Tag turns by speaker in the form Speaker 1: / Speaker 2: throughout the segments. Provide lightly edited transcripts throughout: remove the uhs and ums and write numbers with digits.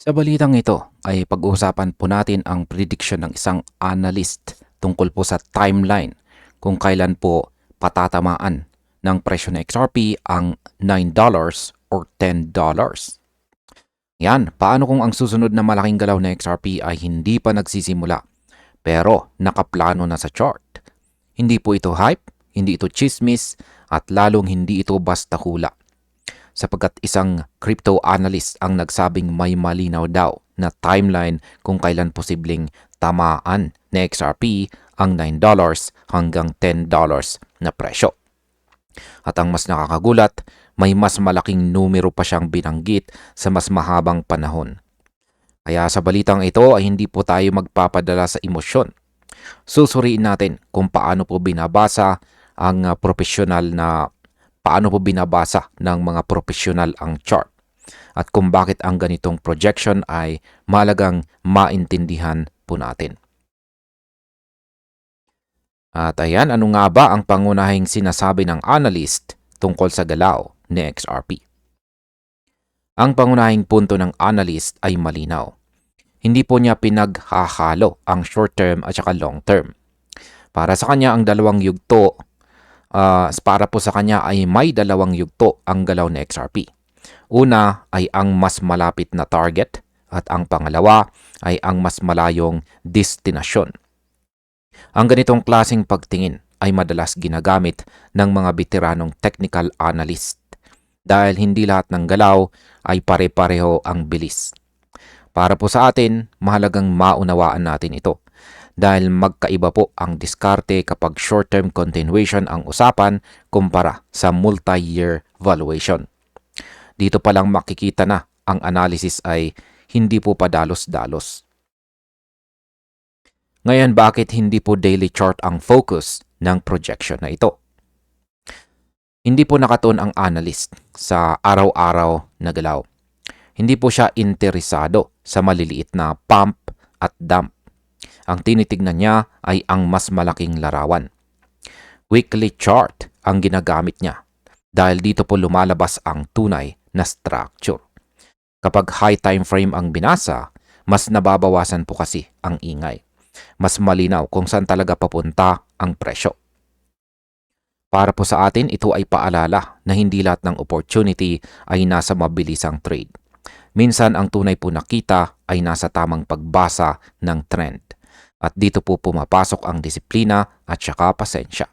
Speaker 1: Sa balitang ito ay pag-uusapan po natin ang prediction ng isang analyst tungkol po sa timeline kung kailan po patatamaan ng presyo ng XRP ang $9 or $10. Yan, paano kung ang susunod na malaking galaw na XRP ay hindi pa nagsisimula pero nakaplano na sa chart? Hindi po ito hype, hindi ito chismis, at lalong hindi ito basta hula sapagkat isang crypto analyst ang nagsabing may malinaw daw na timeline kung kailan posibleng tamaan ni XRP ang $9 hanggang $10 na presyo. At ang mas nakakagulat, may mas malaking numero pa siyang binanggit sa mas mahabang panahon. Kaya sa balitang ito ay hindi po tayo magpapadala sa emosyon. Susuriin natin kung paano po binabasa ang profesional na paano po binabasa ng mga profesional ang chart at kung bakit ang ganitong projection ay malagang maintindihan po natin. At ayan, ano nga ba ang pangunahing sinasabi ng analyst tungkol sa galaw ni XRP? Ang pangunahing punto ng analyst ay malinaw. Hindi po niya pinaghahalo ang short term at saka long term. Para sa kanya ang dalawang yugto, para po sa kanya ay may dalawang yugto ang galaw ni XRP. Una ay ang mas malapit na target at ang pangalawa ay ang mas malayong destinasyon. Ang ganitong klaseng pagtingin ay madalas ginagamit ng mga veteranong technical analyst dahil hindi lahat ng galaw ay pare-pareho ang bilis. Para po sa atin, mahalagang maunawaan natin ito dahil magkaiba po ang diskarte kapag short-term continuation ang usapan kumpara sa multi-year valuation. Dito pa lang makikita na ang analysis ay hindi po padalos-dalos. Ngayon, bakit hindi po daily chart ang focus ng projection na ito? Hindi po nakatuon ang analyst sa araw-araw na galaw. Hindi po siya interesado sa maliliit na pump at dump. Ang tinitignan niya ay ang mas malaking larawan. Weekly chart ang ginagamit niya dahil dito po lumalabas ang tunay na structure. Kapag high time frame ang binasa, mas nababawasan po kasi ang ingay. Mas malinaw kung saan talaga papunta ang presyo. Para po sa atin, ito ay paalala na hindi lahat ng opportunity ay nasa mabilisang trade. Minsan ang tunay po nakita ay nasa tamang pagbasa ng trend. At dito po pumapasok ang disiplina at saka pasensya.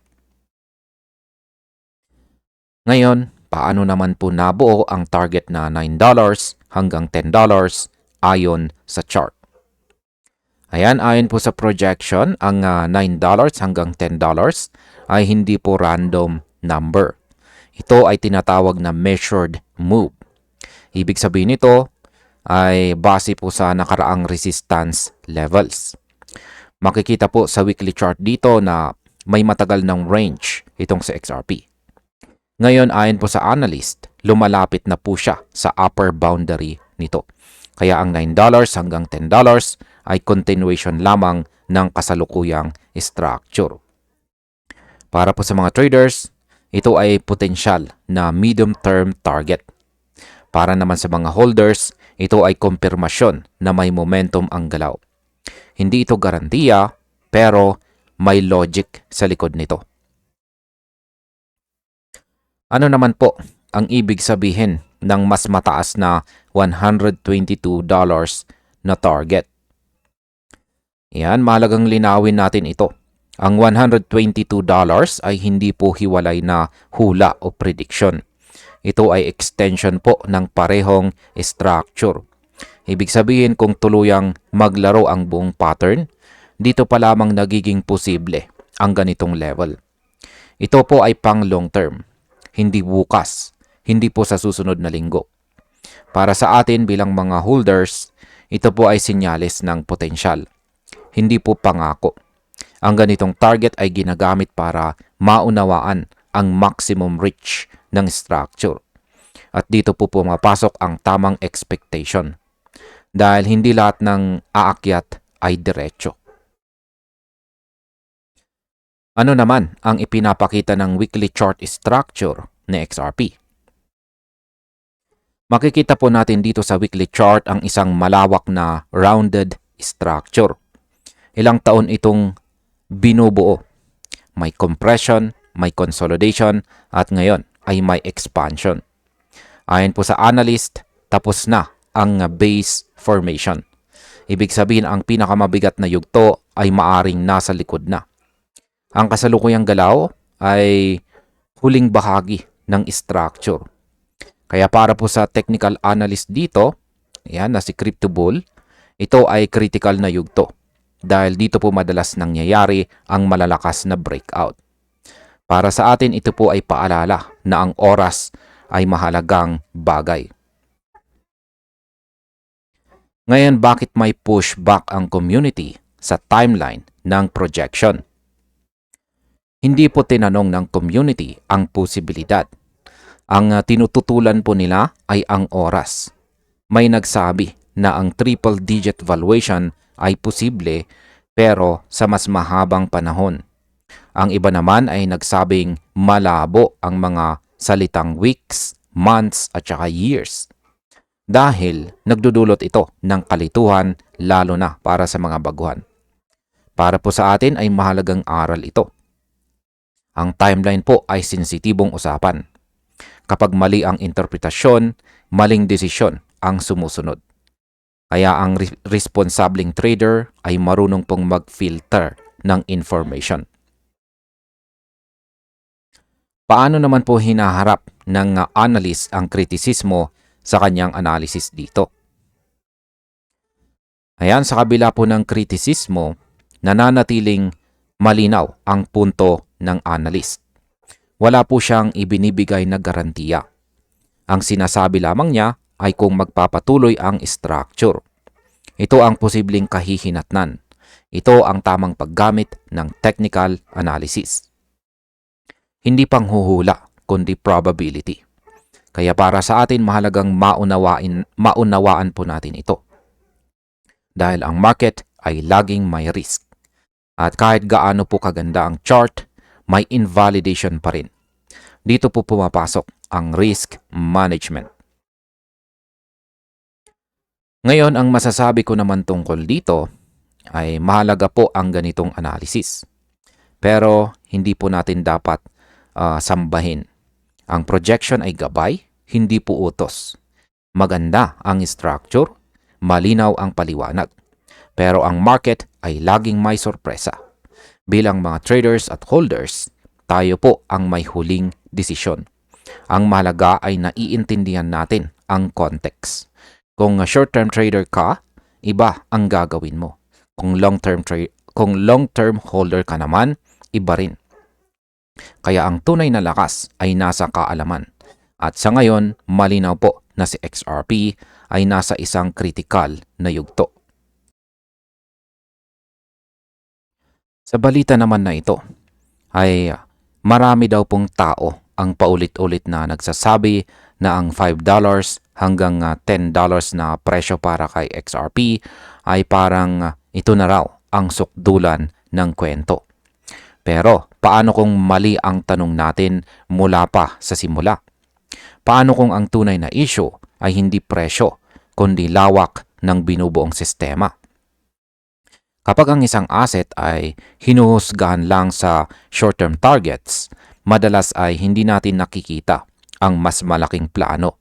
Speaker 1: Ngayon, paano naman po nabuo ang target na $9 hanggang $10 ayon sa chart? Ayan, ayon po sa projection, ang $9 hanggang $10 ay hindi po random number. Ito ay tinatawag na measured move. Ibig sabihin nito ay base po sa nakaraang resistance levels. Makikita po sa weekly chart dito na may matagal ng range itong sa XRP. Ngayon, ayon po sa analyst, lumalapit na po siya sa upper boundary nito. Kaya ang $9 hanggang $10 ay continuation lamang ng kasalukuyang structure. Para po sa mga traders, ito ay potensyal na medium-term target. Para naman sa mga holders, ito ay kumpirmasyon na may momentum ang galaw. Hindi ito garantiya, pero may logic sa likod nito. Ano naman po ang ibig sabihin ng mas mataas na $122 na target? Yan, mahalagang linawin natin ito. Ang $122 ay hindi po hiwalay na hula o prediction. Ito ay extension po ng parehong structure. Ibig sabihin kung tuluyang maglaro ang buong pattern, dito pa lamang nagiging posible ang ganitong level. Ito po ay pang long term, hindi bukas, hindi po sa susunod na linggo. Para sa atin bilang mga holders, ito po ay senyales ng potensyal, hindi po pangako. Ang ganitong target ay ginagamit para maunawaan ang maximum reach ng structure. At dito po pumapasok ang tamang expectation. Dahil hindi lahat ng aakyat ay diretso. Ano naman ang ipinapakita ng weekly chart structure ni XRP? Makikita po natin dito sa weekly chart ang isang malawak na rounded structure. Ilang taon itong binubuo. May compression, may consolidation, at ngayon ay may expansion. Ayon po sa analyst, tapos na ang base formation. Ibig sabihin ang pinakamabigat na yugto ay maaring nasa likod na. Ang kasalukuyang galaw ay huling bahagi ng structure. Kaya para po sa technical analyst dito, yan na si CryptoBull, ito ay critical na yugto dahil dito po madalas nangyayari ang malalakas na breakout. Para sa atin, ito po ay paalala na ang oras ay mahalagang bagay. Ngayon, bakit may pushback ang community sa timeline ng projection? Hindi po tinanong ng community ang posibilidad. Ang tinututulan po nila ay ang oras. May nagsabi na ang triple-digit valuation ay posible pero sa mas mahabang panahon. Ang iba naman ay nagsabing malabo ang mga salitang weeks, months at saka years. Dahil nagdudulot ito ng kalituhan lalo na para sa mga baguhan. Para po sa atin ay mahalagang aral ito. Ang timeline po ay sensitibong usapan. Kapag mali ang interpretasyon, maling desisyon ang sumusunod. Kaya ang responsableng trader ay marunong pong mag-filter ng information. Paano naman po hinaharap ng analyst ang kritisismo sa kanyang analysis dito? Ayan, sa kabila po ng kritisismo, nananatiling malinaw ang punto ng analyst. Wala po siyang ibinibigay na garantiya. Ang sinasabi lamang niya ay kung magpapatuloy ang structure. Ito ang posibleng kahihinatnan. Ito ang tamang paggamit ng technical analysis. Hindi panghuhula, kundi probability. Kaya para sa atin mahalagang maunawaan po natin ito. Dahil ang market ay laging may risk. At kahit gaano po kaganda ang chart, may invalidation pa rin. Dito po pumapasok ang risk management. Ngayon, ang masasabi ko naman tungkol dito ay mahalaga po ang ganitong analysis. Pero hindi po natin dapat sambahin. Ang projection ay gabay, hindi po utos. Maganda ang structure, malinaw ang paliwanag. Pero ang market ay laging may sorpresa. Bilang mga traders at holders, tayo po ang may huling desisyon. Ang mahalaga ay naiintindihan natin ang context. Kung short-term trader ka, iba ang gagawin mo. Kung long-term holder ka naman, iba rin. Kaya ang tunay na lakas ay nasa kaalaman. At sa ngayon, malinaw po na si XRP ay nasa isang kritikal na yugto. Sa balita naman na ito, ay marami daw pong tao ang paulit-ulit na nagsasabi na ang $5 hanggang $10 na presyo para kay XRP ay parang ito na raw ang sukdulan ng kwento. Pero paano kung mali ang tanong natin mula pa sa simula? Paano kung ang tunay na issue ay hindi presyo, kundi lawak ng binubuong sistema? Kapag ang isang asset ay hinuhusgahan lang sa short-term targets, madalas ay hindi natin nakikita ang mas malaking plano.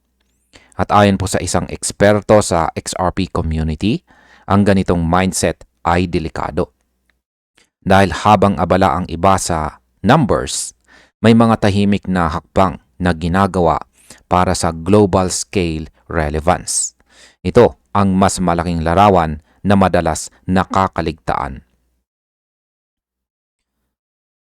Speaker 1: At ayon po sa isang eksperto sa XRP community, ang ganitong mindset ay delikado. Dahil habang abala ang iba sa numbers, may mga tahimik na hakbang na ginagawa para sa global scale relevance. Ito ang mas malaking larawan na madalas nakakaligtaan.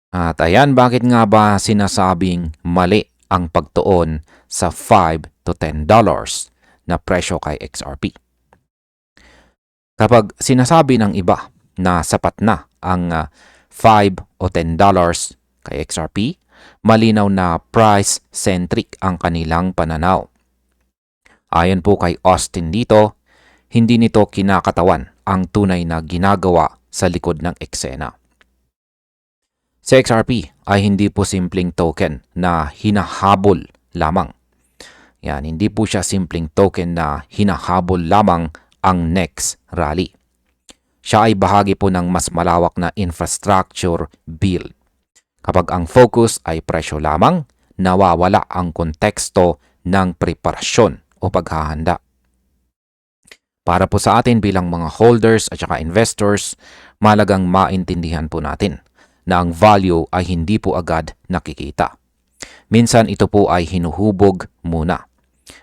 Speaker 1: At ayan, bakit nga ba sinasabing mali ang pagtuon sa $5 to $10 na presyo kay XRP? Kapag sinasabi ng iba na sapat na ang $5 o $10 kay XRP, malinaw na price-centric ang kanilang pananaw. Ayon po kay Austin dito, hindi nito kinakatawan ang tunay na ginagawa sa likod ng eksena. Si XRP ay hindi po simpleng token na hinahabol lamang. Yan, hindi po siya simpleng token na hinahabol lamang ang next rally. Siya ay bahagi po ng mas malawak na infrastructure build. Kapag ang focus ay presyo lamang, nawawala ang konteksto ng preparasyon o paghahanda. Para po sa atin bilang mga holders at saka investors, malagang maintindihan po natin na ang value ay hindi po agad nakikita. Minsan ito po ay hinuhubog muna.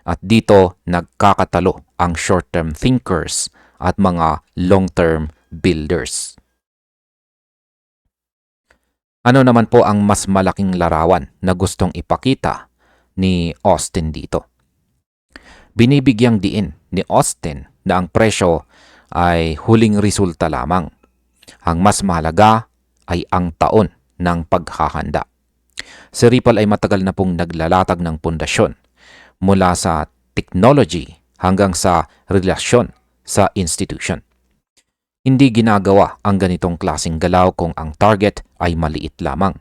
Speaker 1: At dito nagkakatalo ang short-term thinkers at mga long-term builders. Ano naman po ang mas malaking larawan na gustong ipakita ni Austin dito? Binibigyang diin ni Austin na ang presyo ay huling resulta lamang. Ang mas mahalaga ay ang taon ng paghahanda. Si Ripple ay matagal na pong naglalatag ng pundasyon mula sa technology hanggang sa relasyon sa institution. Hindi ginagawa ang ganitong klaseng galaw kung ang target ay maliit lamang.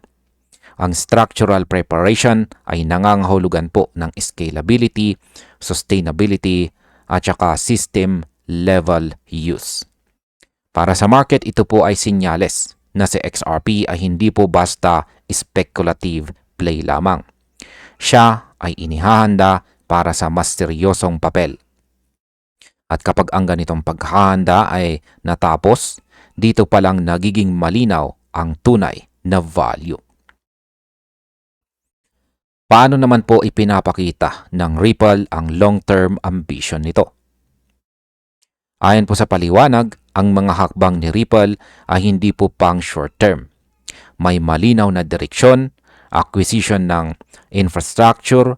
Speaker 1: Ang structural preparation ay nangangahulugan po ng scalability, sustainability, at saka system level use. Para sa market, ito po ay sinyales na si XRP ay hindi po basta speculative play lamang. Siya ay inihahanda para sa mas seryosong papel. At kapag ang ganitong paghahanda ay natapos, dito pa lang nagiging malinaw ang tunay na value. Paano naman po ipinapakita ng Ripple ang long-term ambition nito? Ayon po sa paliwanag, ang mga hakbang ni Ripple ay hindi po pang short-term. May malinaw na direksyon, acquisition ng infrastructure,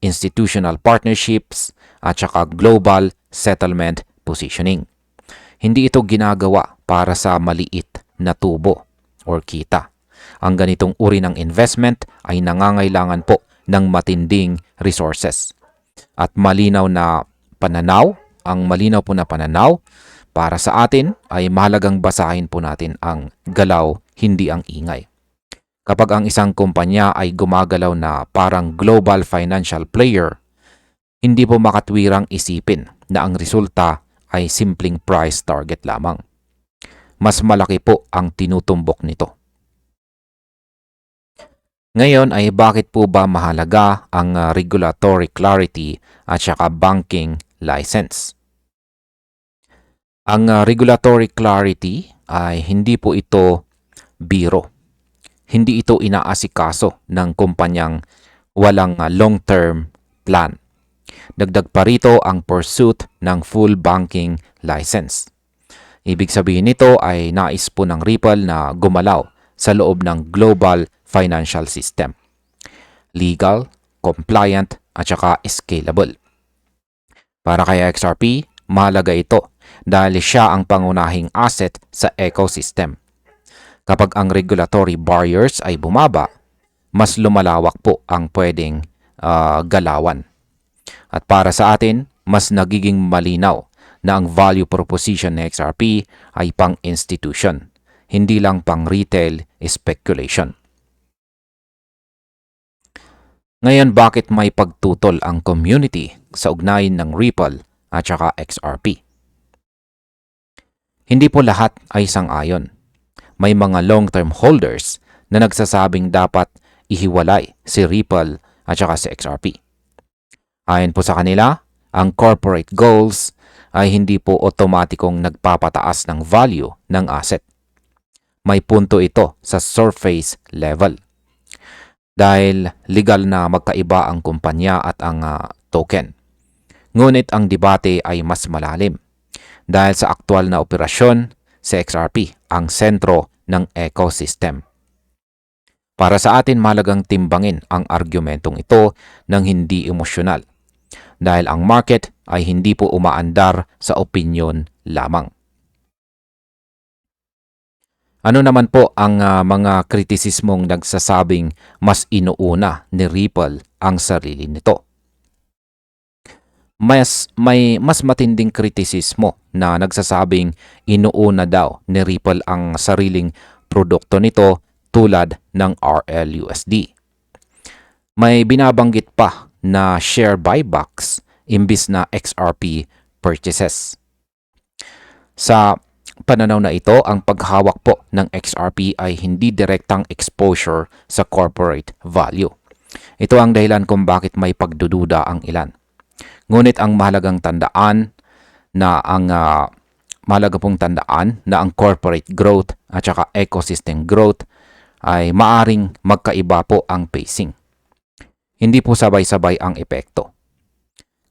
Speaker 1: institutional partnerships, at saka global settlement positioning. Hindi ito ginagawa para sa maliit na tubo or kita. Ang ganitong uri ng investment ay nangangailangan po ng matinding resources. At malinaw na pananaw, ang malinaw po na pananaw para sa atin ay mahalagang basahin po natin ang galaw, hindi ang ingay. Kapag ang isang kumpanya ay gumagalaw na parang global financial player, hindi po makatwirang isipin na ang resulta ay simpleng price target lamang. Mas malaki po ang tinutumbok nito. Ngayon ay bakit po ba mahalaga ang regulatory clarity at saka banking license? Ang regulatory clarity ay hindi po ito biro. Hindi ito inaasikaso ng kumpanyang walang long-term plan. Dagdag pa rito ang pursuit ng full banking license. Ibig sabihin nito ay nais po ng Ripple na gumalaw sa loob ng global financial system. Legal, compliant, at saka scalable. Para kay XRP, mahalaga ito dahil siya ang pangunahing asset sa ecosystem. Kapag ang regulatory barriers ay bumaba, mas lumalawak po ang pwedeng galawan. At para sa atin, mas nagiging malinaw na ang value proposition ng XRP ay pang-institution, hindi lang pang-retail speculation. Ngayon, bakit may pagtutol ang community sa ugnayan ng Ripple at saka XRP? Hindi po lahat ay sang-ayon. May mga long-term holders na nagsasabing dapat ihiwalay si Ripple at saka si XRP. Ayon po sa kanila, ang corporate goals ay hindi po otomatikong nagpapataas ng value ng asset. May punto ito sa surface level. Dahil legal na magkaiba ang kumpanya at ang token. Ngunit ang debate ay mas malalim. Dahil sa aktual na operasyon, si XRP ang sentro ng ecosystem. Para sa atin, mahalagang timbangin ang argumentong ito ng hindi emosyonal. Dahil ang market ay hindi po umaandar sa opinyon lamang. Ano naman po ang mga kritisismong nagsasabing mas inuuna ni Ripple ang sarili nito? May mas matinding kritisismo na nagsasabing inuuna daw ni Ripple ang sariling produkto nito tulad ng RLUSD. May binabanggit pa na share buybacks imbis na XRP purchases. Sa pananaw na ito, ang paghawak po ng XRP ay hindi direktang exposure sa corporate value. Ito ang dahilan kung bakit may pagdududa ang ilan. Ngunit ang mahalagang tandaan na ang corporate growth at saka ecosystem growth ay maaring magkaiba po ang pacing. Hindi po sabay-sabay ang epekto.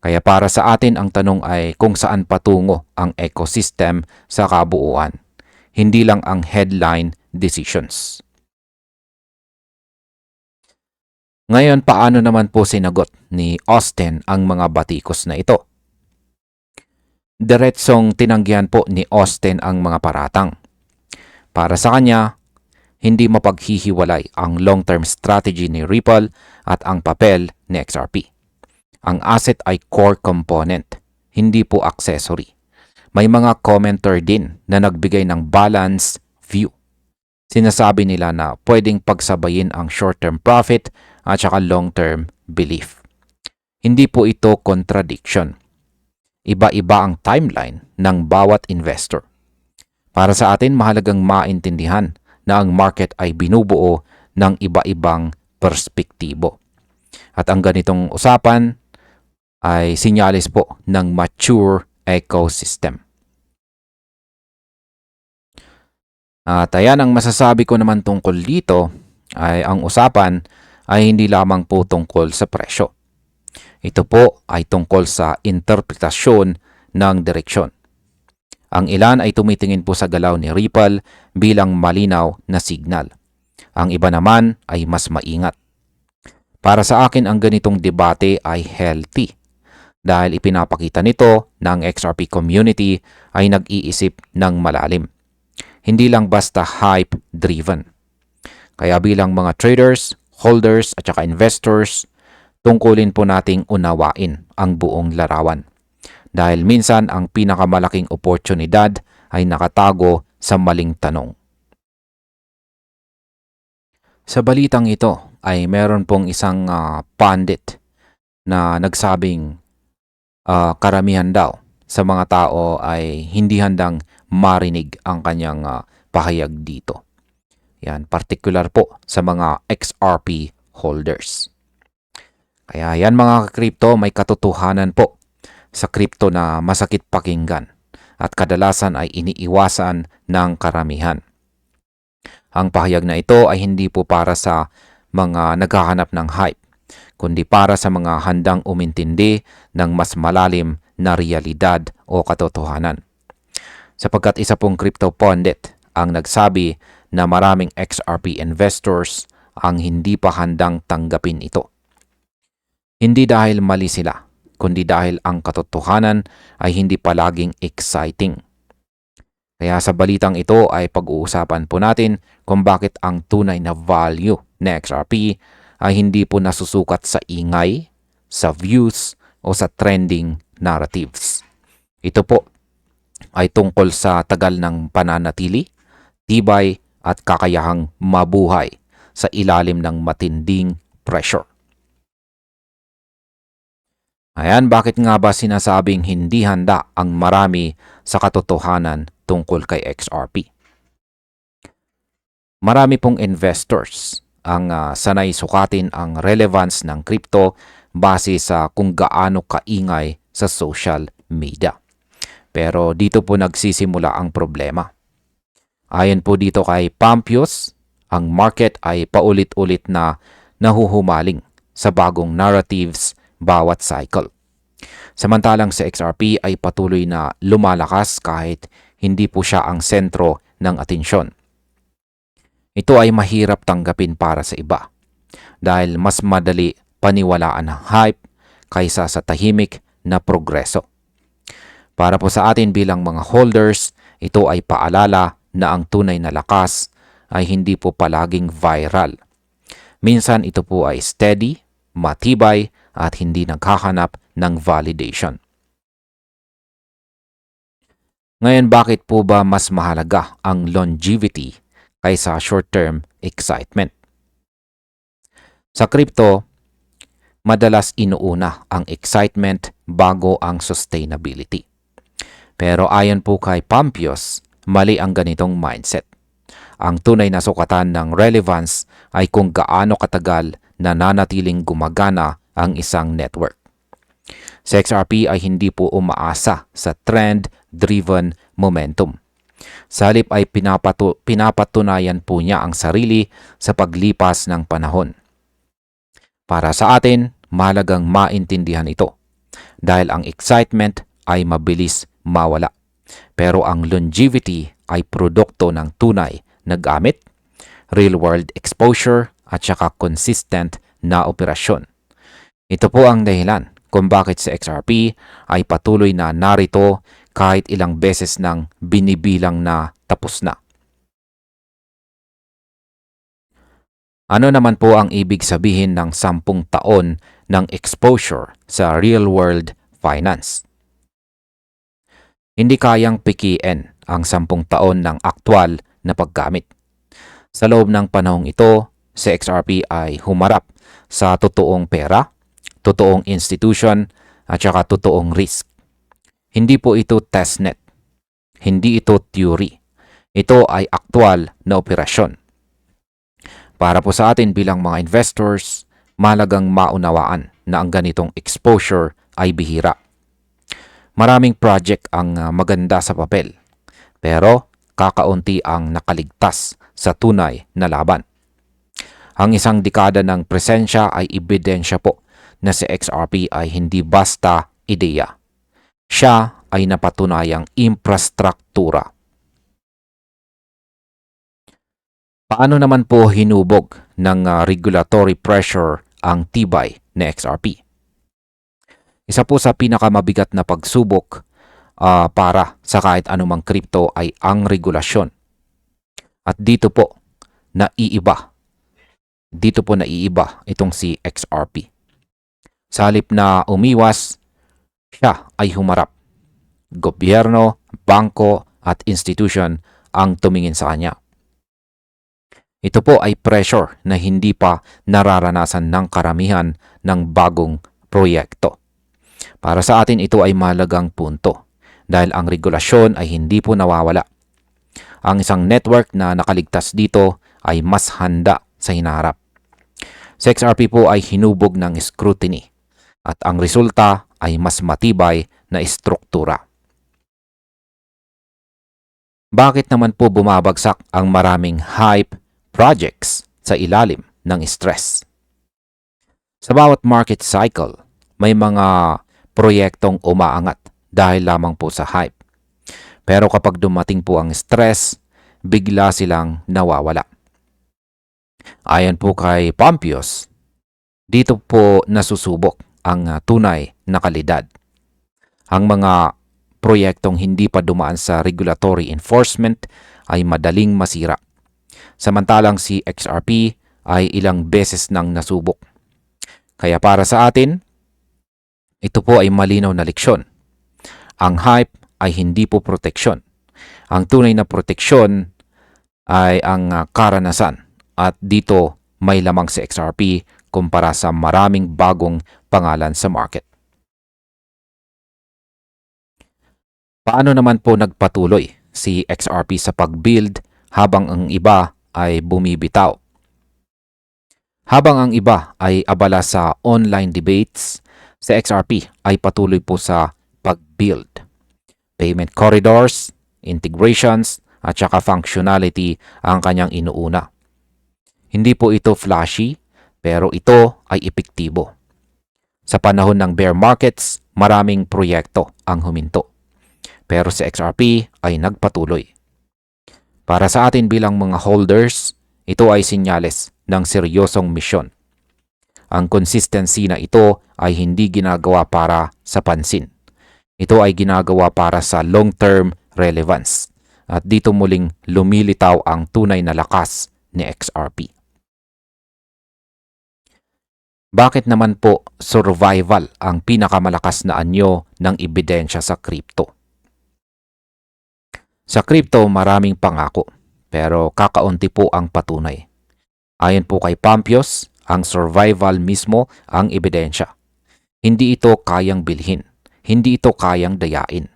Speaker 1: Kaya para sa atin ang tanong ay kung saan patungo ang ecosystem sa kabuuan, hindi lang ang headline decisions. Ngayon, paano naman po sinagot ni Austin ang mga batikos na ito? Diretsong tinanggihan po ni Austin ang mga paratang. Para sa kanya, hindi mapaghihiwalay ang long-term strategy ni Ripple at ang papel ni XRP. Ang asset ay core component, hindi po accessory. May mga commenter din na nagbigay ng balanced view. Sinasabi nila na pwedeng pagsabayin ang short-term profit at saka long-term belief. Hindi po ito contradiction. Iba-iba ang timeline ng bawat investor. Para sa atin, mahalagang maintindihan na ang market ay binubuo ng iba-ibang perspektibo. At ang ganitong usapan ay sinyalis po ng mature ecosystem. At ayan, ang masasabi ko naman tungkol dito ay ang usapan ay hindi lamang po tungkol sa presyo. Ito po ay tungkol sa interpretasyon ng direksyon. Ang ilan ay tumitingin po sa galaw ni Ripple bilang malinaw na signal. Ang iba naman ay mas maingat. Para sa akin, ang ganitong debate ay healthy dahil ipinapakita nito na ang XRP community ay nag-iisip ng malalim. Hindi lang basta hype-driven. Kaya bilang mga traders, holders at saka investors, tungkulin po nating unawain ang buong larawan. Dahil minsan ang pinakamalaking oportunidad ay nakatago sa maling tanong. Sa balitang ito ay meron pong isang pundit na nagsabing karamihan daw sa mga tao ay hindi handang marinig ang kanyang pahayag dito. Yan, particular po sa mga XRP holders. Kaya yan mga crypto, may katotohanan po sa crypto na masakit pakinggan at kadalasan ay iniiwasan ng karamihan. Ang pahayag na ito ay hindi po para sa mga naghahanap ng hype, kundi para sa mga handang umintindi ng mas malalim na realidad o katotohanan. Sapagkat isa pong crypto pundit ang nagsabi na maraming XRP investors ang hindi pa handang tanggapin ito. Hindi dahil mali sila, kundi dahil ang katotohanan ay hindi palaging exciting. Kaya sa balitang ito ay pag-uusapan po natin kung bakit ang tunay na value ng XRP ay hindi po nasusukat sa ingay, sa views, o sa trending narratives. Ito po ay tungkol sa tagal ng pananatili, tibay at kakayahang mabuhay sa ilalim ng matinding pressure. Ayan, bakit nga ba sinasabing hindi handa ang marami sa katotohanan tungkol kay XRP? Marami pong investors ang sanay sukatin ang relevance ng crypto base sa kung gaano kaingay sa social media. Pero dito po nagsisimula ang problema. Ayon po dito kay Pampius, ang market ay paulit-ulit na nahuhumaling sa bagong narratives bawat cycle. Samantalang sa XRP ay patuloy na lumalakas kahit hindi po siya ang sentro ng atensyon. Ito ay mahirap tanggapin para sa iba dahil mas madali paniwalaan ang hype kaysa sa tahimik na progreso. Para po sa atin bilang mga holders, ito ay paalala na ang tunay na lakas ay hindi po palaging viral. Minsan ito po ay steady, matibay at hindi naghahanap ng validation. Ngayon, bakit po ba mas mahalaga ang longevity kaysa short-term excitement? Sa crypto, madalas inuuna ang excitement bago ang sustainability. Pero ayon po kay Pampios, mali ang ganitong mindset. Ang tunay na sukatan ng relevance ay kung gaano katagal nananatiling gumagana ang isang network. Sa XRP ay hindi po umaasa sa trend-driven momentum. Sa halip ay pinapatunayan po niya ang sarili sa paglipas ng panahon. Para sa atin, mahalagang maintindihan ito dahil ang excitement ay mabilis mawala. Pero ang longevity ay produkto ng tunay na gamit, real-world exposure at saka consistent na operasyon. Ito po ang dahilan kung bakit sa XRP ay patuloy na narito kahit ilang beses nang binibilang na tapos na. Ano naman po ang ibig sabihin ng 10 taon ng exposure sa real-world finance? Hindi kayang pikiin ang 10 taon ng aktwal na paggamit. Sa loob ng panahong ito, si XRP ay humarap sa totoong pera, totoong institution, at saka totoong risk. Hindi po ito testnet. Hindi ito theory. Ito ay aktwal na operasyon. Para po sa atin bilang mga investors, mahalagang maunawaan na ang ganitong exposure ay bihira. Maraming project ang maganda sa papel, pero kakaunti ang nakaligtas sa tunay na laban. Ang isang dekada ng presensya ay ebidensya po na si XRP ay hindi basta ideya. Siya ay napatunayang infrastruktura. Paano naman po hinubog ng regulatory pressure ang tibay na XRP? Isa po sa pinakamabigat na pagsubok para sa kahit anumang crypto ay ang regulasyon. At dito po naiiba itong si XRP. Sa halip na umiwas, siya ay humarap. Gobyerno, bangko at institution ang tumingin sa kanya. Ito po ay pressure na hindi pa nararanasan ng karamihan ng bagong proyekto. Para sa atin ito ay mahalagang punto dahil ang regulasyon ay hindi po nawawala. Ang isang network na nakaligtas dito ay mas handa sa hinaharap. Sa XRP po ay hinubog ng scrutiny at ang resulta ay mas matibay na istruktura. Bakit naman po bumabagsak ang maraming hype projects sa ilalim ng stress? Sa bawat market cycle, may mga proyektong umaangat dahil lamang po sa hype. Pero kapag dumating po ang stress, bigla silang nawawala. Ayon po kay Pampios, dito po nasusubok ang tunay na kalidad. Ang mga proyektong hindi pa dumaan sa regulatory enforcement ay madaling masira. Samantalang si XRP ay ilang beses nang nasubok. Kaya para sa atin, ito po ay malinaw na leksyon. Ang hype ay hindi po proteksyon. Ang tunay na proteksyon ay ang karanasan at dito may lamang si XRP kumpara sa maraming bagong pangalan sa market. Paano naman po nagpatuloy si XRP sa pag-build habang ang iba ay bumibitaw? Habang ang iba ay abala sa online debates, si XRP ay patuloy po sa pag-build. Payment corridors, integrations, at saka functionality ang kanyang inuuna. Hindi po ito flashy, pero ito ay epektibo. Sa panahon ng bear markets, maraming proyekto ang huminto. Pero si XRP ay nagpatuloy. Para sa atin bilang mga holders, ito ay senyales ng seryosong misyon. Ang consistency na ito ay hindi ginagawa para sa pansin. Ito ay ginagawa para sa long-term relevance. At dito muling lumilitaw ang tunay na lakas ni XRP. Bakit naman po survival ang pinakamalakas na anyo ng ebidensya sa crypto? Sa crypto maraming pangako, pero kakaunti po ang patunay. Ayon po kay Pampios, Ang survival mismo ang ebidensya. Hindi ito kayang bilhin. Hindi ito kayang dayain.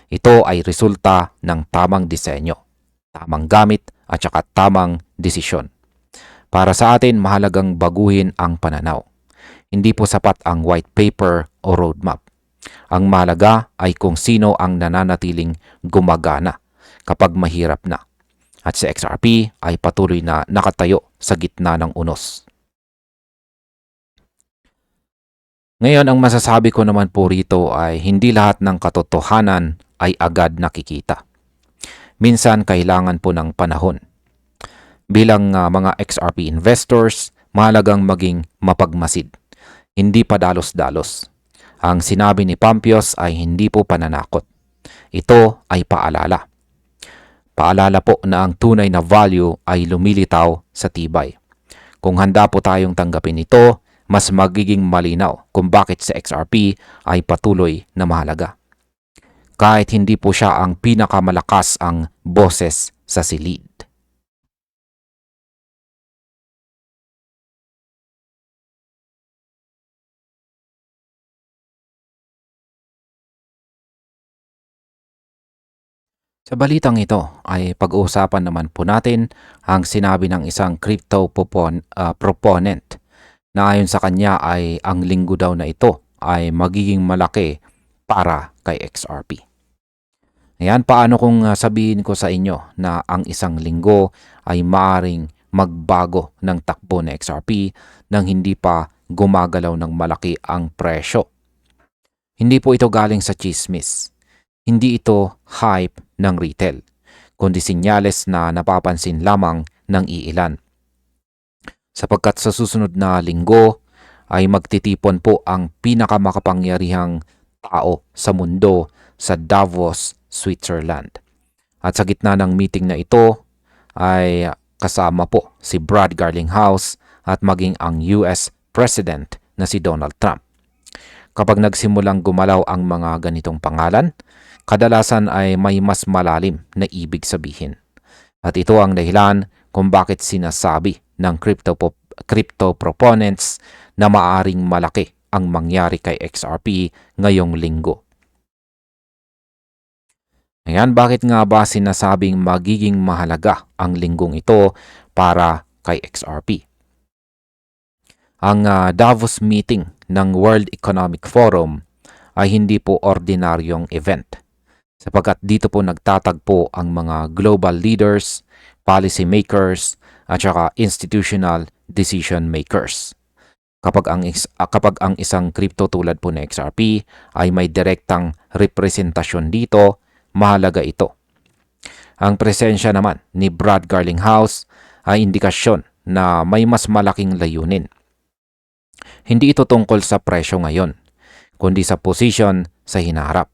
Speaker 1: Ito ay resulta ng tamang disenyo, tamang gamit at saka tamang desisyon. Para sa atin, mahalagang baguhin ang pananaw. Hindi po sapat ang white paper o roadmap. Ang mahalaga ay kung sino ang nananatiling gumagana kapag mahirap na. At si XRP ay patuloy na nakatayo sa gitna ng unos. Ngayon, ang masasabi ko naman po rito ay hindi lahat ng katotohanan ay agad nakikita. Minsan, kailangan po ng panahon. Bilang mga XRP investors, mahalagang maging mapagmasid. Hindi padalos-dalos. Ang sinabi ni Pampios ay hindi po pananakot. Ito ay paalala. Paalala po na ang tunay na value ay lumilitaw sa tibay. Kung handa po tayong tanggapin ito, mas magiging malinaw kung bakit sa XRP ay patuloy na mahalaga. Kahit hindi po siya ang pinakamalakas ang boses sa silid. Sa balitang ito ay pag-uusapan naman po natin ang sinabi ng isang crypto proponent na ayon sa kanya ay ang linggo daw na ito ay magiging malaki para kay XRP. Ayan, paano kung sabihin ko sa inyo na ang isang linggo ay maaring magbago ng takbo ng XRP nang hindi pa gumagalaw ng malaki ang presyo? Hindi po ito galing sa chismis. Hindi ito hype ng retail, kundi sinyales na napapansin lamang ng iilan. Sapagkat sa susunod na linggo ay magtitipon po ang pinakamakapangyarihang tao sa mundo sa Davos, Switzerland. At sa gitna ng meeting na ito ay kasama po si Brad Garlinghouse at maging ang US President na si Donald Trump. Kapag nagsimulang gumalaw ang mga ganitong pangalan, kadalasan ay may mas malalim na ibig sabihin. At ito ang dahilan kung bakit sinasabi ng crypto proponents na maaring malaki ang mangyari kay XRP ngayong linggo. Ayan, bakit nga ba sinasabing magiging mahalaga ang linggong ito para kay XRP? Ang Davos meeting ng World Economic Forum ay hindi po ordinaryong event, sapagkat dito po nagtatagpo ang mga global leaders, policy makers, at saka institutional decision makers. Kapag ang isang crypto tulad po ng XRP ay may direktang representasyon dito, mahalaga ito. Ang presensya naman ni Brad Garlinghouse ay indikasyon na may mas malaking layunin. Hindi ito tungkol sa presyo ngayon, kundi sa position sa hinaharap.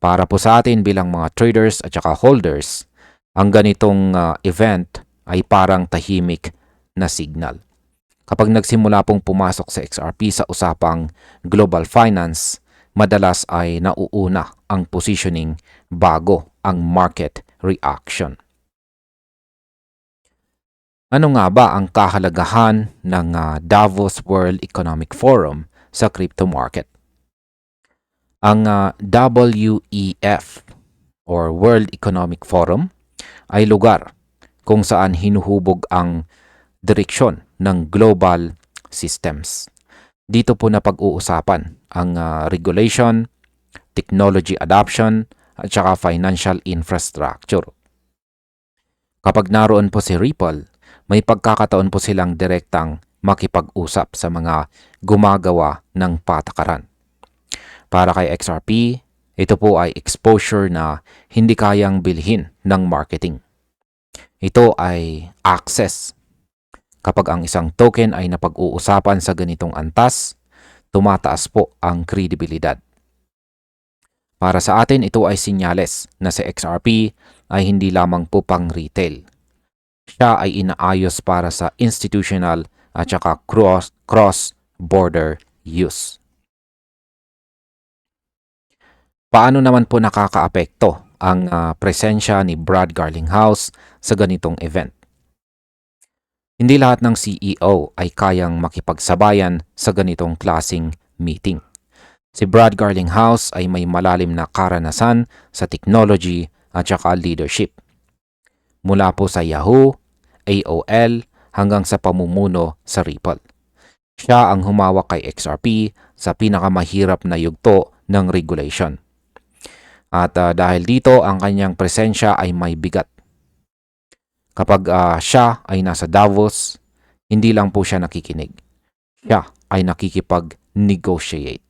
Speaker 1: Para po sa atin bilang mga traders at saka holders, ang ganitong event ay parang tahimik na signal. Kapag nagsimula pong pumasok sa XRP sa usapang global finance, madalas ay nauuna ang positioning bago ang market reaction. Ano nga ba ang kahalagahan ng Davos World Economic Forum sa crypto market? Ang WEF or World Economic Forum ay lugar kung saan hinuhubog ang direksyon ng global systems. Dito po na pag-uusapan ang regulation, technology adoption, at saka financial infrastructure. Kapag naroon po si Ripple, may pagkakataon po silang direktang makipag-usap sa mga gumagawa ng patakaran. Para kay XRP, ito po ay exposure na hindi kayang bilhin ng marketing. Ito ay access. Kapag ang isang token ay napag-uusapan sa ganitong antas, tumataas po ang kredibilidad. Para sa atin, ito ay sinyales na si XRP ay hindi lamang po pang retail. Siya ay inaayos para sa institutional at saka cross-border use. Paano naman po nakakaapekto ang presensya ni Brad Garlinghouse sa ganitong event? Hindi lahat ng CEO ay kayang makipagsabayan sa ganitong klasing meeting. Si Brad Garlinghouse ay may malalim na karanasan sa technology at saka leadership. Mula po sa Yahoo, AOL hanggang sa pamumuno sa Ripple. Siya ang humawak kay XRP sa pinakamahirap na yugto ng regulation. At dahil dito, ang kanyang presensya ay may bigat. Kapag siya ay nasa Davos, hindi lang po siya nakikinig. Siya ay nakikipag-negotiate.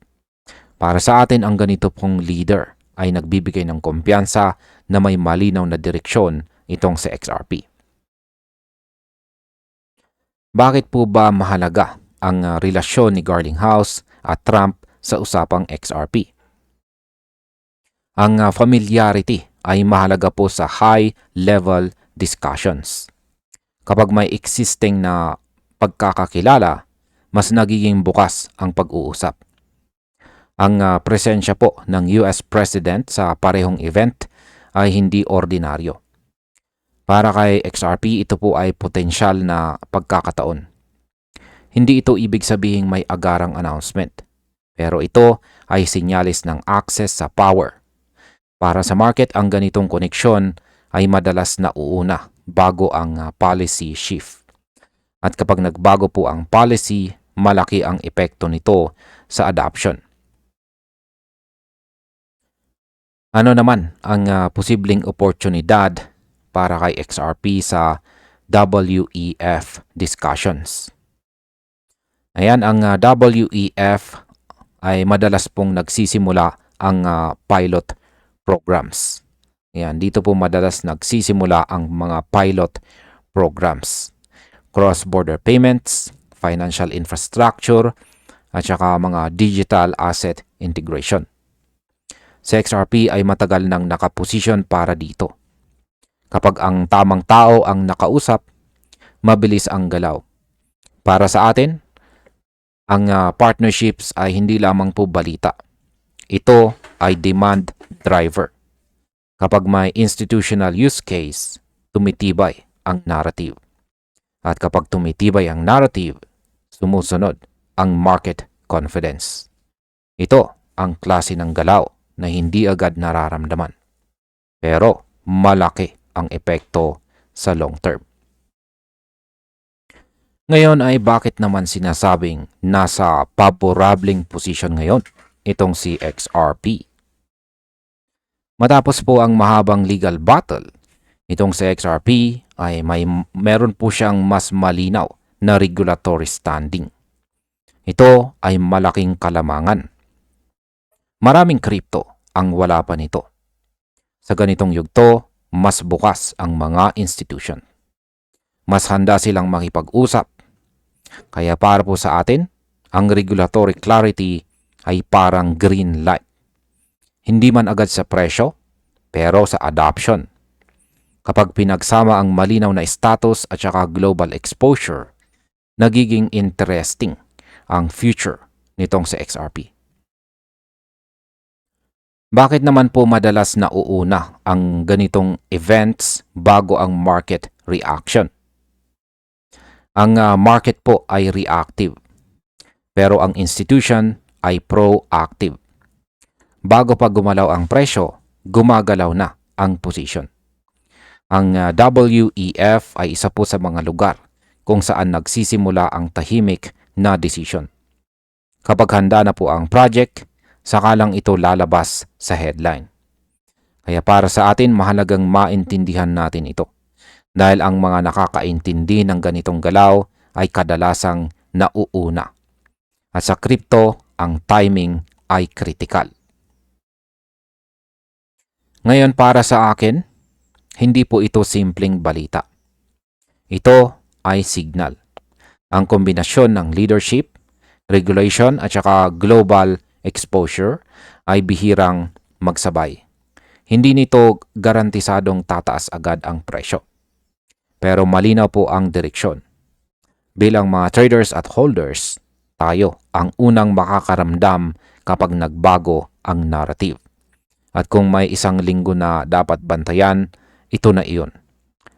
Speaker 1: Para sa atin, ang ganito pong leader ay nagbibigay ng kumpiyansa na may malinaw na direksyon itong si XRP. Bakit po ba mahalaga ang relasyon ni Garlinghouse at Trump sa usapang XRP? Ang familiarity ay mahalaga po sa high-level discussions. Kapag may existing na pagkakakilala, mas nagiging bukas ang pag-uusap. Ang presensya po ng US President sa parehong event ay hindi ordinaryo. Para kay XRP, ito po ay potensyal na pagkakataon. Hindi ito ibig sabihing may agarang announcement, pero ito ay sinyalis ng access sa power. Para sa market, ang ganitong koneksyon ay madalas nauuna bago ang policy shift. At kapag nagbago po ang policy, malaki ang epekto nito sa adoption. Ano naman ang posibleng oportunidad para kay XRP sa WEF discussions? Ayan, ang WEF ay madalas pong nagsisimula ang pilot programs. Ayan, dito po madalas nagsisimula ang mga pilot programs. Cross-border payments, financial infrastructure, at saka mga digital asset integration. Si XRP ay matagal nang nakaposisyon para dito. Kapag ang tamang tao ang nakausap, mabilis ang galaw. Para sa atin, ang partnerships ay hindi lamang po balita. Ito ay demand driver. Kapag may institutional use case, tumitibay ang narrative. At kapag tumitibay ang narrative, sumusunod ang market confidence. Ito ang klase ng galaw na hindi agad nararamdaman. Pero malaki ang epekto sa long term. Ngayon ay bakit naman sinasabing nasa favorabling position ngayon itong si XRP? Matapos po ang mahabang legal battle, itong si XRP ay meron po siyang mas malinaw na regulatory standing. Ito ay malaking kalamangan. Maraming crypto ang wala pa nito. Sa ganitong yugto, mas bukas ang mga institution. Mas handa silang makipag-usap. Kaya para po sa atin, ang regulatory clarity ay parang green light. Hindi man agad sa presyo, pero sa adoption. Kapag pinagsama ang malinaw na status at saka global exposure, nagiging interesting ang future nitong sa XRP. Bakit naman po madalas nauuna ang ganitong events bago ang market reaction? Ang market po ay reactive, pero ang institution ay proactive. Bago pa gumalaw ang presyo, gumagalaw na ang position. Ang WEF ay isa po sa mga lugar kung saan nagsisimula ang tahimik na decision. Kapag handa na po ang project, saka lang ito lalabas sa headline. Kaya para sa atin, mahalagang maintindihan natin ito. Dahil ang mga nakakaintindi ng ganitong galaw ay kadalasang nauuna. At sa crypto, ang timing ay critical. Ngayon para sa akin, hindi po ito simpleng balita. Ito ay signal. Ang kombinasyon ng leadership, regulation at saka global exposure ay bihirang magsabay. Hindi nito garantisadong tataas agad ang presyo. Pero malinaw po ang direksyon. Bilang mga traders at holders, tayo ang unang makakaramdam kapag nagbago ang narrative. At kung may isang linggo na dapat bantayan, ito na iyon.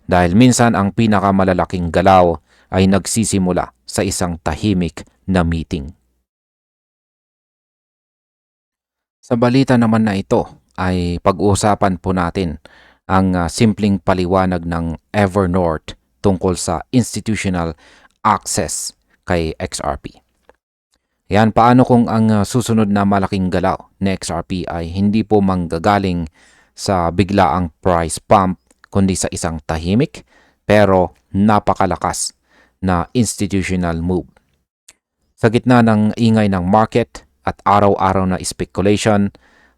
Speaker 1: Dahil minsan ang pinakamalalaking galaw ay nagsisimula sa isang tahimik na meeting. Sa balita naman na ito ay pag-uusapan po natin ang simpleng paliwanag ng Evernorth tungkol sa institutional access kay XRP. Yan, paano kung ang susunod na malaking galaw na XRP ay hindi po manggagaling sa biglaang price pump kundi sa isang tahimik pero napakalakas na institutional move. Sa gitna ng ingay ng market at araw-araw na speculation,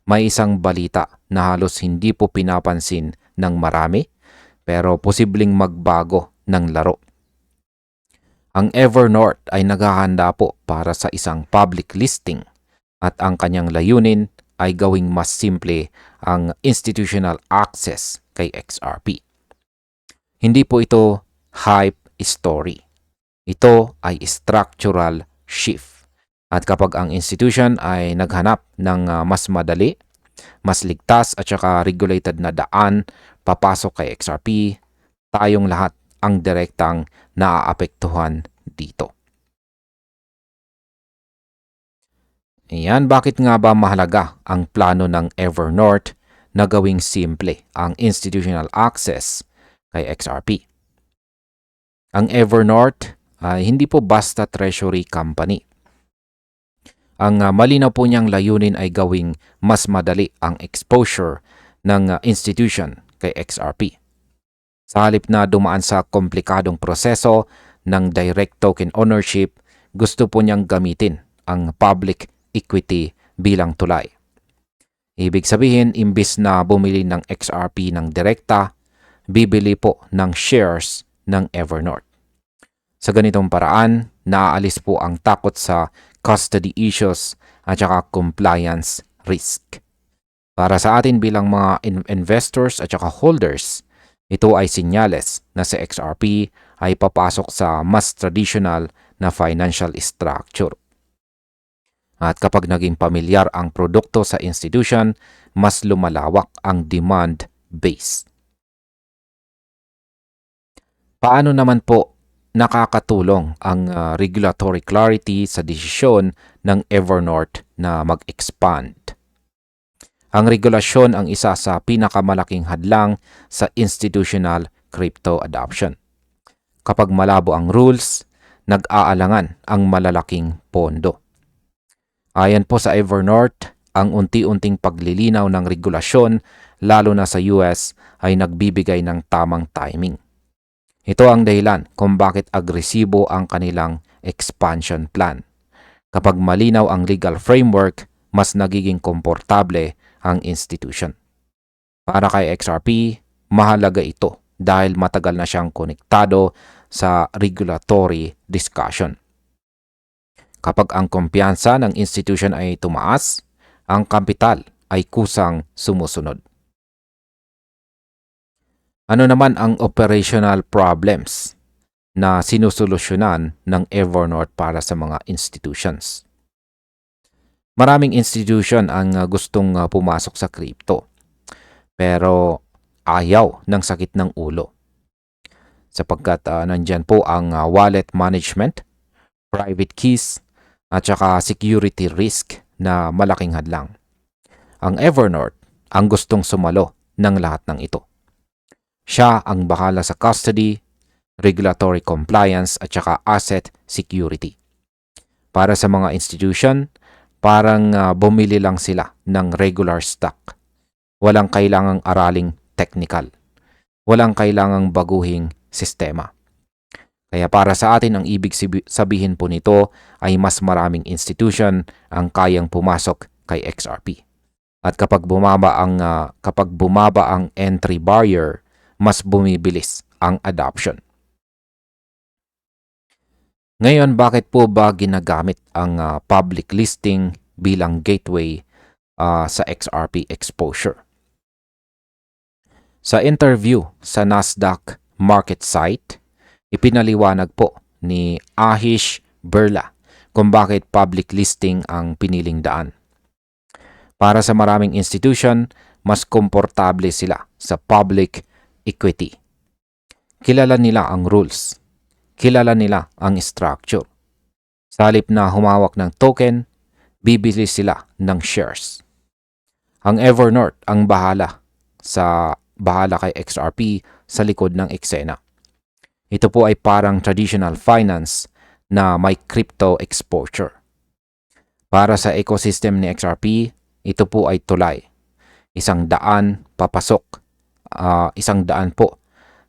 Speaker 1: may isang balita na halos hindi po pinapansin ng marami pero posibleng magbago ng laro. Ang Evernorth ay naghahanda po para sa isang public listing at ang kanyang layunin ay gawing mas simple ang institutional access kay XRP. Hindi po ito hype story. Ito ay structural shift. At kapag ang institution ay naghanap ng mas madali, mas ligtas at saka regulated na daan papasok kay XRP, tayong lahat ang direktang naaapektuhan dito. Ayan, bakit nga ba mahalaga ang plano ng Evernorth na gawing simple ang institutional access kay XRP? Ang Evernorth ay hindi po basta treasury company. Ang malinaw po niyang layunin ay gawing mas madali ang exposure ng institution kay XRP. Sa halip na dumaan sa komplikadong proseso ng direct token ownership, gusto po niyang gamitin ang public equity bilang tulay. Ibig sabihin, imbis na bumili ng XRP ng direkta, bibili po ng shares ng Evernorth. Sa ganitong paraan, naaalis po ang takot sa custody issues at saka compliance risk. Para sa atin bilang mga investors at saka holders, ito ay sinyales na si XRP ay papasok sa mas traditional na financial structure. At kapag naging pamilyar ang produkto sa institution, mas lumalawak ang demand base. Paano naman po nakakatulong ang regulatory clarity sa desisyon ng Evernorth na mag-expand? Ang regulasyon ang isa sa pinakamalaking hadlang sa institutional crypto adoption. Kapag malabo ang rules, nag-aalangan ang malalaking pondo. Ayon po sa Evernorth, ang unti-unting paglilinaw ng regulasyon, lalo na sa US, ay nagbibigay ng tamang timing. Ito ang dahilan kung bakit agresibo ang kanilang expansion plan. Kapag malinaw ang legal framework, mas nagiging komportable ang institution. Para kay XRP, mahalaga ito dahil matagal na siyang konektado sa regulatory discussion. Kapag ang kumpiyansa ng institution ay tumaas, ang kapital ay kusang sumusunod. Ano naman ang operational problems na sinusolusyonan ng Evernorth para sa mga institutions? Maraming institution ang gustong pumasok sa crypto, pero ayaw ng sakit ng ulo. Sapagkat nandyan po ang wallet management, private keys, at saka security risk na malaking hadlang. Ang Evernorth ang gustong sumalo ng lahat ng ito. Siya ang bahala sa custody, regulatory compliance at saka asset security. Para sa mga institution, parang bumili lang sila ng regular stock. Walang kailangang araling technical. Walang kailangang baguhing sistema. Kaya para sa atin, ang ibig sabihin po nito ay mas maraming institution ang kayang pumasok kay XRP. At kapag bumaba ang entry barrier, mas bumibilis ang adoption. Ngayon, bakit po ba ginagamit ang public listing bilang gateway sa XRP exposure? Sa interview sa Nasdaq market site, ipinaliwanag po ni Ahish Birla kung bakit public listing ang piniling daan. Para sa maraming institution, mas komportable sila sa public equity. Kilala nila ang rules. kilala nila ang structure. Sa halip na humawak ng token, bibili sila ng shares. Ang Evernorth ang bahala kay XRP sa likod ng eksena. Ito po ay parang traditional finance na may crypto exposure. Para sa ecosystem ni XRP, ito po ay tulay. 100 papasok. 100 po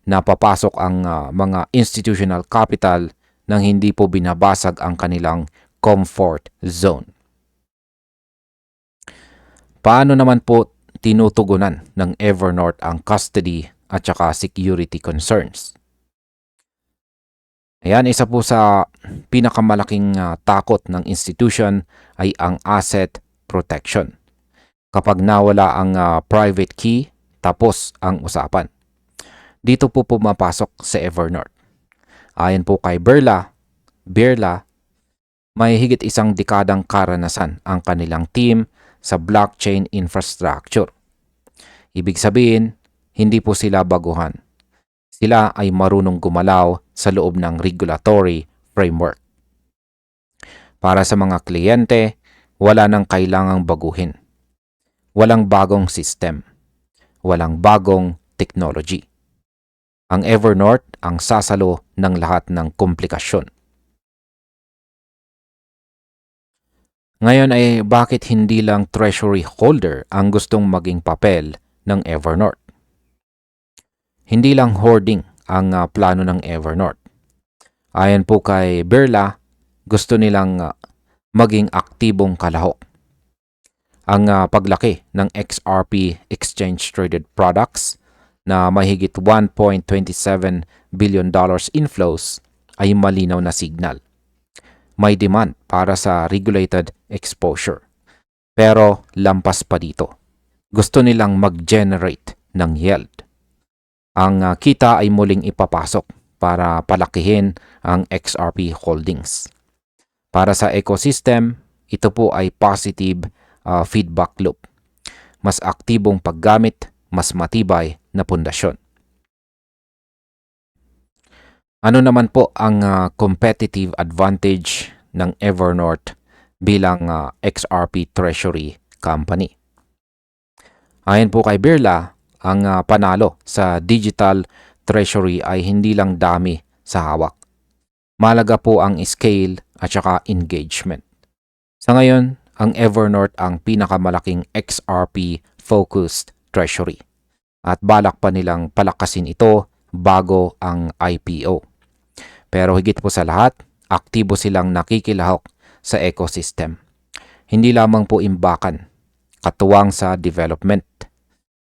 Speaker 1: na papasok ang mga institutional capital nang hindi po binabasag ang kanilang comfort zone. Paano naman po tinutugunan ng Evernorth ang custody at saka security concerns? Ayan, isa po sa pinakamalaking takot ng institution ay ang asset protection. Kapag nawala ang private key, tapos ang usapan. Dito po pumapasok sa Evernorth. Ayon po kay Birla, may higit 1 dekadang karanasan ang kanilang team sa blockchain infrastructure. Ibig sabihin, hindi po sila baguhan. Sila ay marunong gumalaw sa loob ng regulatory framework. Para sa mga kliyente, wala nang kailangang baguhin. Walang bagong system. Walang bagong technology. Ang Evernorth ang sasalo ng lahat ng komplikasyon. Ngayon ay bakit hindi lang treasury holder ang gustong maging papel ng Evernorth? Hindi lang hoarding ang plano ng Evernorth. Ayon po kay Birla, gusto nilang maging aktibong kalahok. Ang paglaki ng XRP Exchange Traded Products na mahigit $1.27 billion inflows ay malinaw na signal. May demand para sa regulated exposure. Pero lampas pa dito. Gusto nilang mag-generate ng yield. Ang kita ay muling ipapasok para palakihin ang XRP holdings. Para sa ecosystem, ito po ay positive feedback loop. Mas aktibong paggamit, mas matibay na pundasyon. Ano naman po ang competitive advantage ng Evernorth bilang XRP Treasury Company? Ayon po kay Birla, ang panalo sa digital treasury ay hindi lang dami sa hawak. Malaga po ang scale at saka engagement. Sa ngayon, ang Evernorth ang pinakamalaking XRP-focused treasury. At balak pa nilang palakasin ito bago ang IPO. Pero higit po sa lahat, aktibo silang nakikilahok sa ecosystem. Hindi lamang po imbakan, katuwang sa development.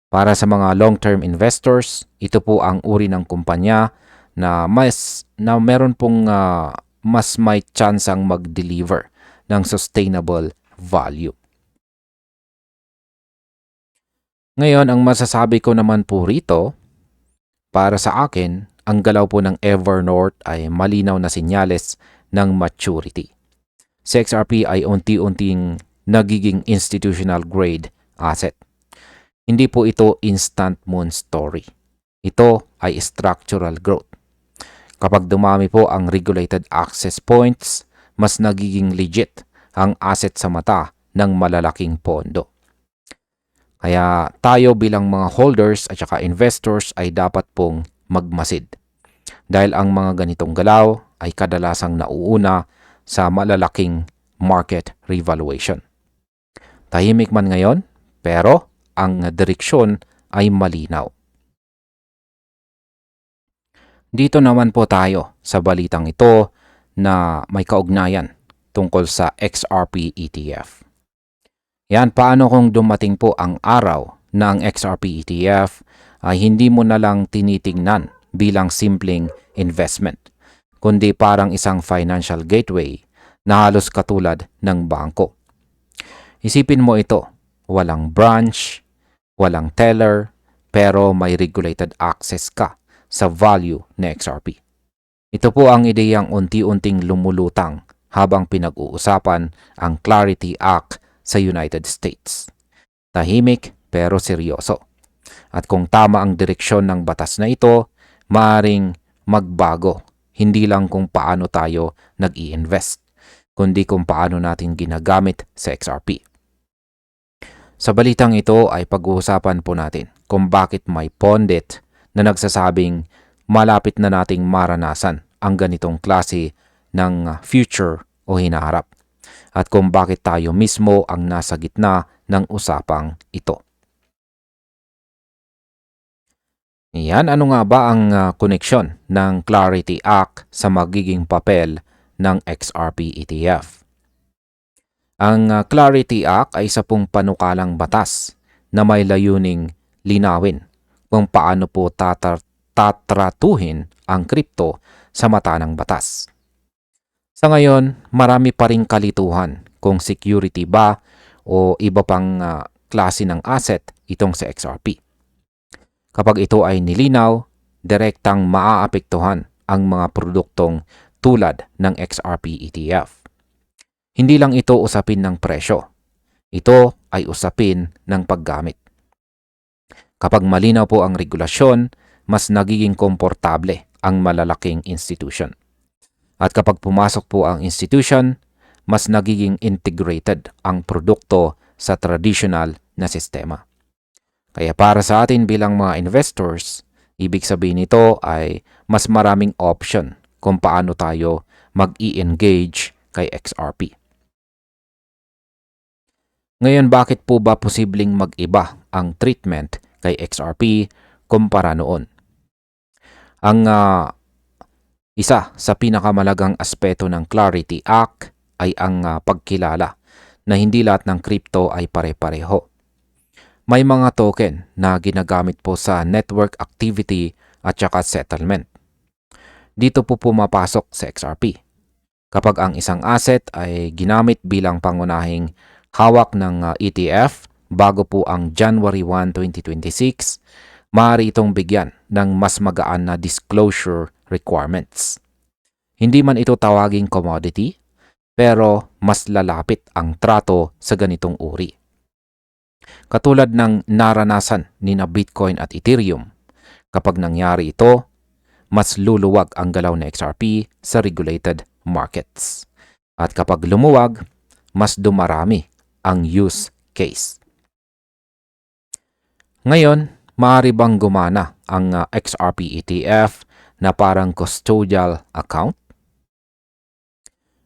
Speaker 1: Para sa mga long-term investors, ito po ang uri ng kumpanya na meron pong mas may tsansang mag-deliver ng sustainable value. Ngayon, ang masasabi ko naman po rito, para sa akin, ang galaw po ng Evernorth ay malinaw na senyales ng maturity. Si XRP ay unti-unting nagiging institutional grade asset. Hindi po ito instant moon story. Ito ay structural growth. Kapag dumami po ang regulated access points, mas nagiging legit ang asset sa mata ng malalaking pondo. Kaya tayo bilang mga holders at saka investors ay dapat pong magmasid. Dahil ang mga ganitong galaw ay kadalasang nauuna sa malalaking market revaluation. Tahimik man ngayon, pero ang direksyon ay malinaw. Dito naman po tayo sa balitang ito na may kaugnayan tungkol sa XRP ETF. Yan, paano kung dumating po ang araw na ang XRP ETF ay hindi mo na lang tinitingnan bilang simpleng investment, kundi parang isang financial gateway na halos katulad ng bangko. Isipin mo ito, walang branch, walang teller, pero may regulated access ka sa value ng XRP. Ito po ang ideyang unti-unting lumulutang habang pinag-uusapan ang Clarity Act sa United States. Tahimik pero seryoso. At kung tama ang direksyon ng batas na ito, maaaring magbago hindi lang kung paano tayo nag-i-invest, kundi kung paano natin ginagamit sa XRP. Sa balitang ito ay pag-uusapan po natin kung bakit may pundit na nagsasabing malapit na nating maranasan ang ganitong klase ng future o hinaharap, at kung bakit tayo mismo ang nasa gitna ng usapang ito. Yan, ano nga ba ang koneksyon ng Clarity Act sa magiging papel ng XRP ETF? Ang Clarity Act ay isa pong panukalang batas na may layuning linawin kung paano po tatratuhin ang kripto sa mata ng batas. Sa ngayon, marami pa ring kalituhan kung security ba o iba pang klase ng asset itong sa XRP. Kapag ito ay nilinaw, direktang maaapektuhan ang mga produktong tulad ng XRP ETF. Hindi lang ito usapin ng presyo. Ito ay usapin ng paggamit. Kapag malinaw po ang regulasyon, mas nagiging komportable ang malalaking institution. At kapag pumasok po ang institution, mas nagiging integrated ang produkto sa traditional na sistema. Kaya para sa atin bilang mga investors, ibig sabihin nito ay mas maraming option kung paano tayo mag-i-engage kay XRP. Ngayon, bakit po ba posibleng mag-iba ang treatment kay XRP kumpara noon? Ang isa sa pinakamalagang aspeto ng Clarity Act ay ang pagkilala na hindi lahat ng crypto ay pare-pareho. May mga token na ginagamit po sa network activity at saka settlement. Dito po pumapasok sa XRP. Kapag ang isang asset ay ginamit bilang pangunahing hawak ng ETF bago po ang January 1, 2026, maaari itong bigyan ng mas magaan na disclosure requirements. Hindi man ito tawaging commodity, pero mas lalapit ang trato sa ganitong uri. Katulad ng naranasan ni na Bitcoin at Ethereum, kapag nangyari ito, mas luluwag ang galaw na XRP sa regulated markets. At kapag lumuwag, mas dumarami ang use case. Ngayon, maaari bang gumana ang XRP ETF na parang custodial account?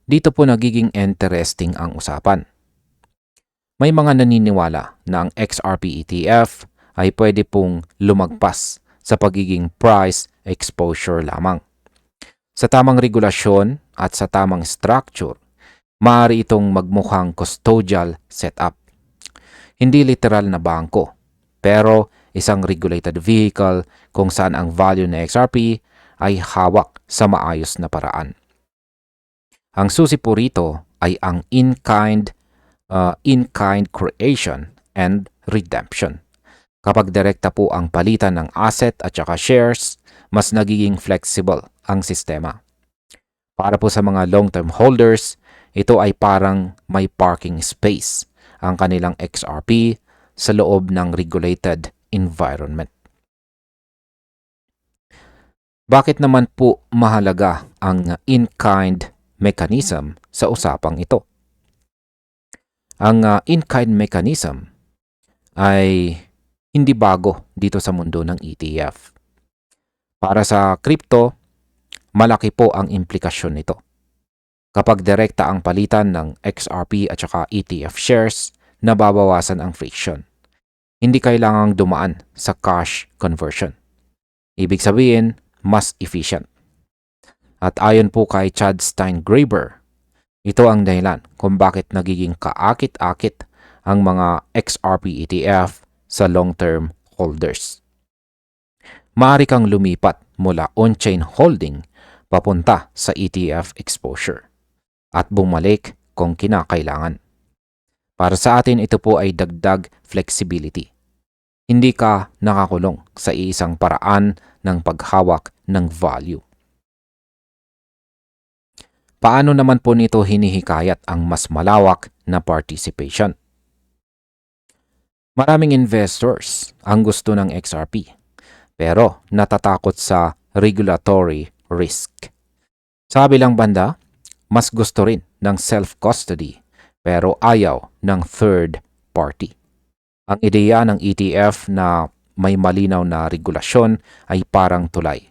Speaker 1: Dito po nagiging interesting ang usapan. May mga naniniwala na ang XRP ETF ay pwede pong lumagpas sa pagiging price exposure lamang. Sa tamang regulasyon at sa tamang structure, maaari itong magmukhang custodial setup. Hindi literal na bangko, pero isang regulated vehicle kung saan ang value ng XRP ay hawak sa maayos na paraan. Ang susi po rito ay ang in-kind creation and redemption. Kapag direkta po ang palitan ng asset at saka shares, mas nagiging flexible ang sistema. Para po sa mga long-term holders, ito ay parang may parking space ang kanilang XRP sa loob ng regulated environment. Bakit naman po mahalaga ang in-kind mechanism sa usapang ito? Ang in-kind mechanism ay hindi bago dito sa mundo ng ETF. Para sa crypto, malaki po ang implikasyon nito. Kapag direkta ang palitan ng XRP at saka ETF shares, nababawasan ang friction. Hindi kailangang dumaan sa cash conversion. Ibig sabihin, mas efficient. At ayon po kay Chad Steingraber, ito ang dahilan kung bakit nagiging kaakit-akit ang mga XRP ETF sa long-term holders. Maaari kang lumipat mula on-chain holding papunta sa ETF exposure at bumalik kung kinakailangan. Para sa atin, ito po ay dagdag flexibility. Hindi ka nakakulong sa isang paraan ng paghawak ng value. Paano naman po nito hinihikayat ang mas malawak na participation? Maraming investors ang gusto ng XRP, pero natatakot sa regulatory risk. Sa kabilang banda, mas gusto rin ng self-custody pero ayaw ng third party. Ang ideya ng ETF na may malinaw na regulasyon ay parang tulay.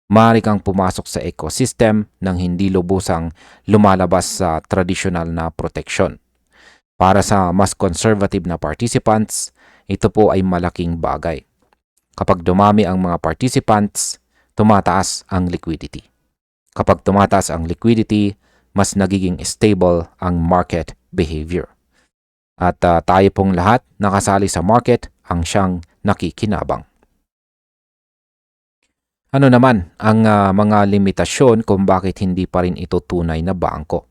Speaker 1: Maaari kang pumasok sa ecosystem nang hindi lubusang lumalabas sa tradisyonal na proteksyon. Para sa mas conservative na participants, ito po ay malaking bagay. Kapag dumami ang mga participants, tumataas ang liquidity. Kapag tumataas ang liquidity, mas nagiging stable ang market behavior. At tayo pong lahat nakasali sa market ang siyang nakikinabang. Ano naman ang mga limitasyon kung bakit hindi pa rin ito tunay na bangko?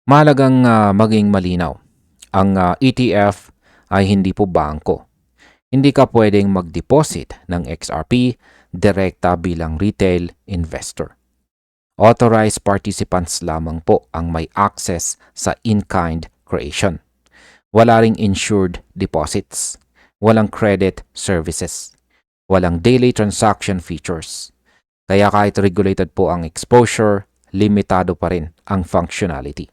Speaker 1: Mahalagang maging malinaw. Ang ETF ay hindi po bangko. Hindi ka pwedeng mag-deposit ng XRP direkta bilang retail investor. Authorized participants lamang po ang may access sa in-kind creation. Wala ring insured deposits. Walang credit services. Walang daily transaction features. Kaya kahit regulated po ang exposure, limitado pa rin ang functionality.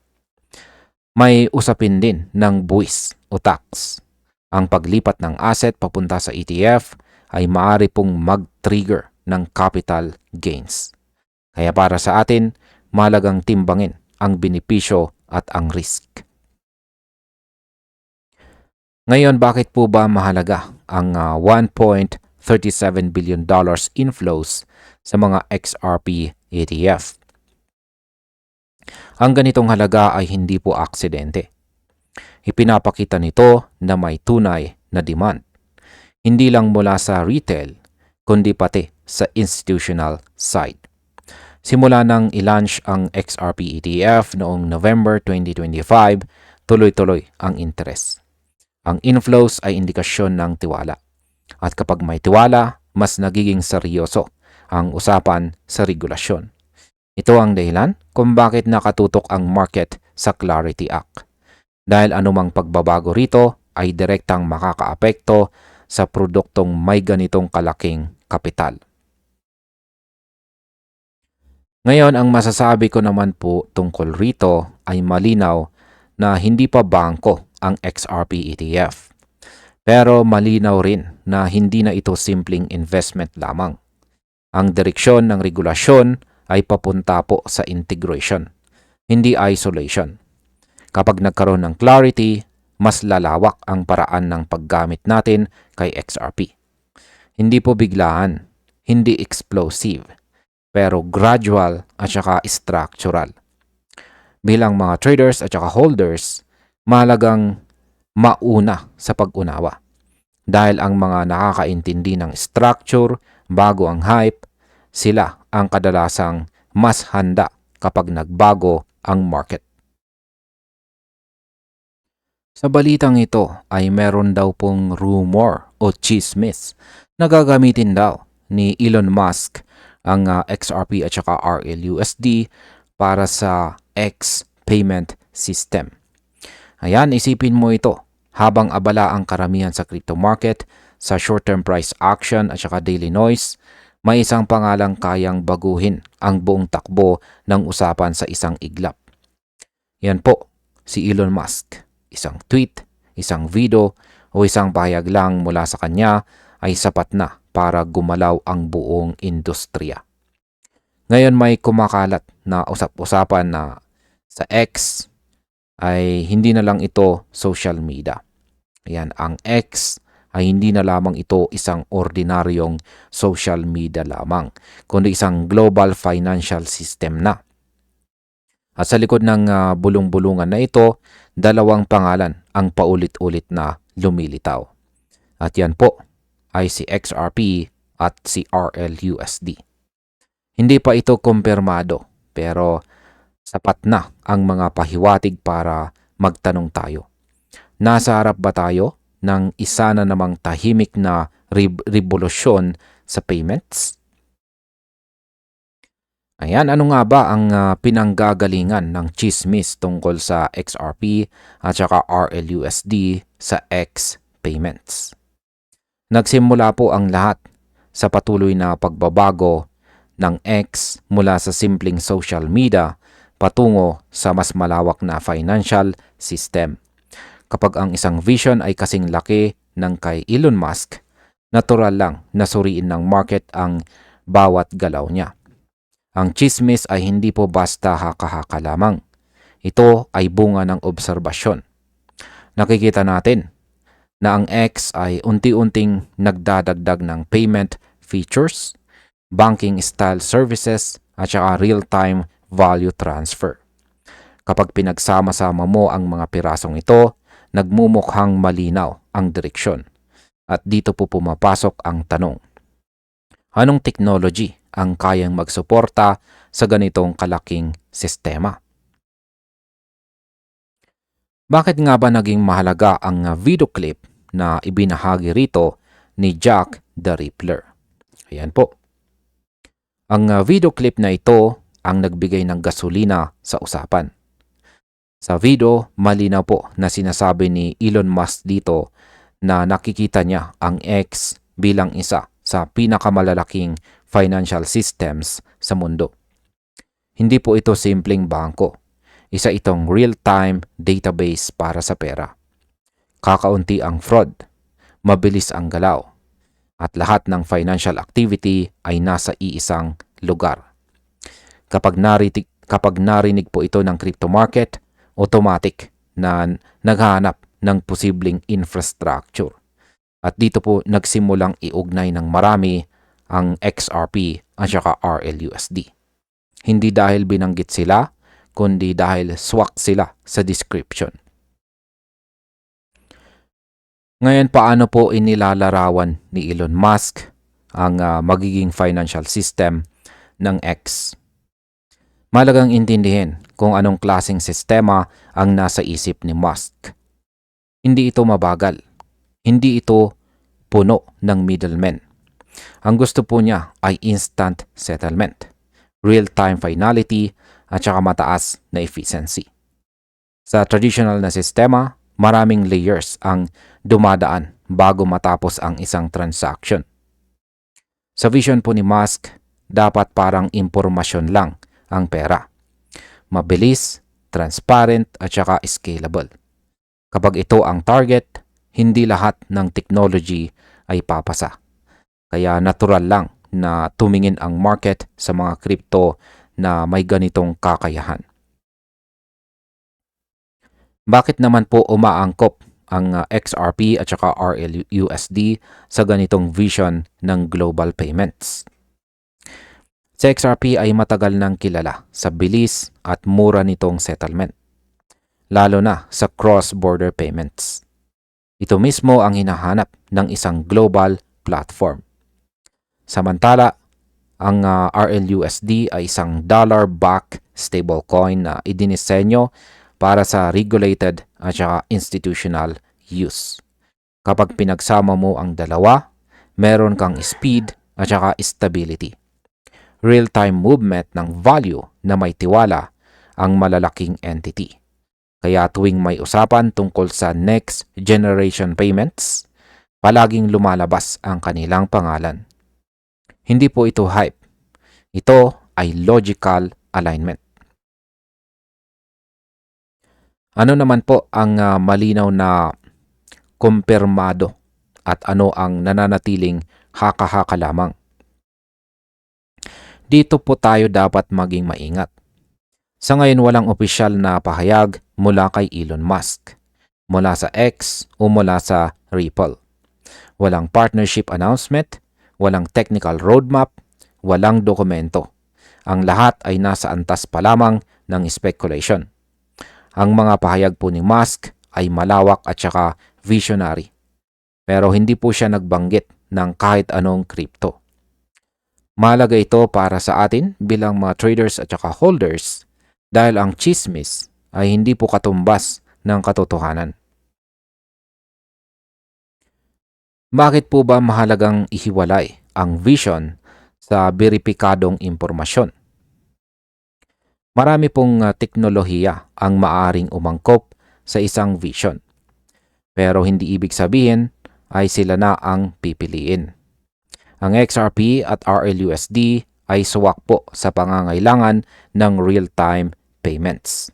Speaker 1: May usapin din ng buwis o tax. Ang paglipat ng asset papunta sa ETF ay maaari pong mag-trigger ng capital gains. Kaya para sa atin, mahalagang timbangin ang benepisyo at ang risk. Ngayon, bakit po ba mahalaga ang $1.37 billion inflows sa mga XRP ETF? Ang ganitong halaga ay hindi po aksidente. Ipinapakita nito na may tunay na demand. Hindi lang mula sa retail, kundi pati sa institutional side. Simula nang i-launch ang XRP ETF noong November 2025, tuloy-tuloy ang interes. Ang inflows ay indikasyon ng tiwala. At kapag may tiwala, mas nagiging seryoso ang usapan sa regulasyon. Ito ang dahilan kung bakit nakatutok ang market sa Clarity Act. Dahil anumang pagbabago rito ay direktang makakaapekto sa produktong may ganitong kalaking kapital. Ngayon, ang masasabi ko naman po tungkol rito ay malinaw na hindi pa bangko ang XRP ETF. Pero malinaw rin na hindi na ito simpleng investment lamang. Ang direksyon ng regulasyon ay papunta po sa integration, hindi isolation. Kapag nagkaroon ng clarity, mas lalawak ang paraan ng paggamit natin kay XRP. Hindi po biglaan, hindi explosive, pero gradual at saka structural. Bilang mga traders at saka holders, mahalagang mauna sa pag-unawa. Dahil ang mga nakakaintindi ng structure bago ang hype, sila ang kadalasang mas handa kapag nagbago ang market. Sa balitang ito ay meron daw pong rumor o chismis na gagamitin daw ni Elon Musk ang XRP at saka RLUSD para sa X payment system. Ayan, isipin mo ito. Habang abala ang karamihan sa crypto market sa short-term price action at saka daily noise, may isang pangalang kayang baguhin ang buong takbo ng usapan sa isang iglap. Yan po, si Elon Musk. Isang tweet, isang video, o isang pahayag lang mula sa kanya ay sapat na para gumalaw ang buong industriya. Ngayon may kumakalat na usap-usapan na sa X ay hindi na lang ito social media. Ayan, ang X ay hindi na lamang ito isang ordinaryong social media lamang, kundi isang global financial system na. At sa likod ng bulong-bulungan na ito, dalawang pangalan ang paulit-ulit na lumilitaw. At yan po ay si XRP at si RLUSD. Hindi pa ito kumpirmado, pero sapat na ang mga pahiwatig para magtanong tayo. Nasa harap ba tayo ng isa na namang tahimik na revolusyon sa payments? Ayan, ano nga ba ang pinanggagalingan ng chismis tungkol sa XRP at saka RLUSD sa X payments? Nagsimula po ang lahat sa patuloy na pagbabago ng X mula sa simpleng social media patungo sa mas malawak na financial system. Kapag ang isang vision ay kasing laki ng kay Elon Musk, natural lang na suriin ng market ang bawat galaw niya. Ang chismis ay hindi po basta haka-haka lamang. Ito ay bunga ng obserbasyon. Nakikita natin na ang X ay unti-unting nagdadagdag ng payment features, banking style services, at saka real-time value transfer. Kapag pinagsama-sama mo ang mga pirasong ito, nagmumukhang malinaw ang direksyon. At dito po pumapasok ang tanong. Anong technology ang kayang magsuporta sa ganitong kalaking sistema? Bakit nga ba naging mahalaga ang video clip na ibinahagi rito ni Jack the Rippler? Ayan po. Ang video clip na ito ang nagbigay ng gasolina sa usapan. Sa video, malinaw po na sinasabi ni Elon Musk dito na nakikita niya ang X bilang isa sa pinakamalalaking financial systems sa mundo. Hindi po ito simpleng bangko. Isa itong real-time database para sa pera. Kakaunti ang fraud, mabilis ang galaw, at lahat ng financial activity ay nasa iisang lugar. Kapag narinig po ito ng crypto market, automatic na naghahanap ng posibleng infrastructure. At dito po nagsimulang iugnay ng marami ang XRP at saka RLUSD. Hindi dahil binanggit sila, kundi dahil swak sila sa description. Ngayon, paano po inilalarawan ni Elon Musk ang magiging financial system ng X? Malagang intindihin kung anong klaseng sistema ang nasa isip ni Musk. Hindi ito mabagal. Hindi ito puno ng middlemen. Ang gusto po niya ay instant settlement, real-time finality, at saka mataas na efficiency. Sa traditional na sistema, maraming layers ang dumadaan bago matapos ang isang transaction. Sa vision po ni Musk, dapat parang impormasyon lang ang pera. Mabilis, transparent, at saka scalable. Kapag ito ang target, hindi lahat ng technology ay papasa. Kaya natural lang na tumingin ang market sa mga crypto na may ganitong kakayahan. Bakit naman po umaangkop ang XRP at saka RLUSD sa ganitong vision ng global payments? Si XRP ay matagal nang kilala sa bilis at mura nitong settlement, lalo na sa cross-border payments. Ito mismo ang hinahanap ng isang global platform. Samantala, ang RLUSD ay isang dollar-backed stablecoin na idinisenyo para sa regulated at saka institutional use. Kapag pinagsama mo ang dalawa, meron kang speed at saka stability. Real-time movement ng value na may tiwala ang malalaking entity. Kaya tuwing may usapan tungkol sa next generation payments, palaging lumalabas ang kanilang pangalan. Hindi po ito hype. Ito ay logical alignment. Ano naman po ang malinaw na kumpirmado at ano ang nananatiling haka-haka lamang? Dito po tayo dapat maging maingat. Sa ngayon walang opisyal na pahayag mula kay Elon Musk, mula sa X o mula sa Ripple. Walang partnership announcement, walang technical roadmap, walang dokumento. Ang lahat ay nasa antas pa lamang ng speculation. Ang mga pahayag po ni Musk ay malawak at saka visionary. Pero hindi po siya nagbanggit ng kahit anong crypto. Mahalaga ito para sa atin bilang mga traders at saka holders dahil ang chismis ay hindi po katumbas ng katotohanan. Bakit po ba mahalagang ihiwalay ang vision sa beripikadong impormasyon? Marami pong teknolohiya ang maaring umangkop sa isang vision. Pero hindi ibig sabihin ay sila na ang pipiliin. Ang XRP at RLUSD ay suwak po sa pangangailangan ng real-time payments.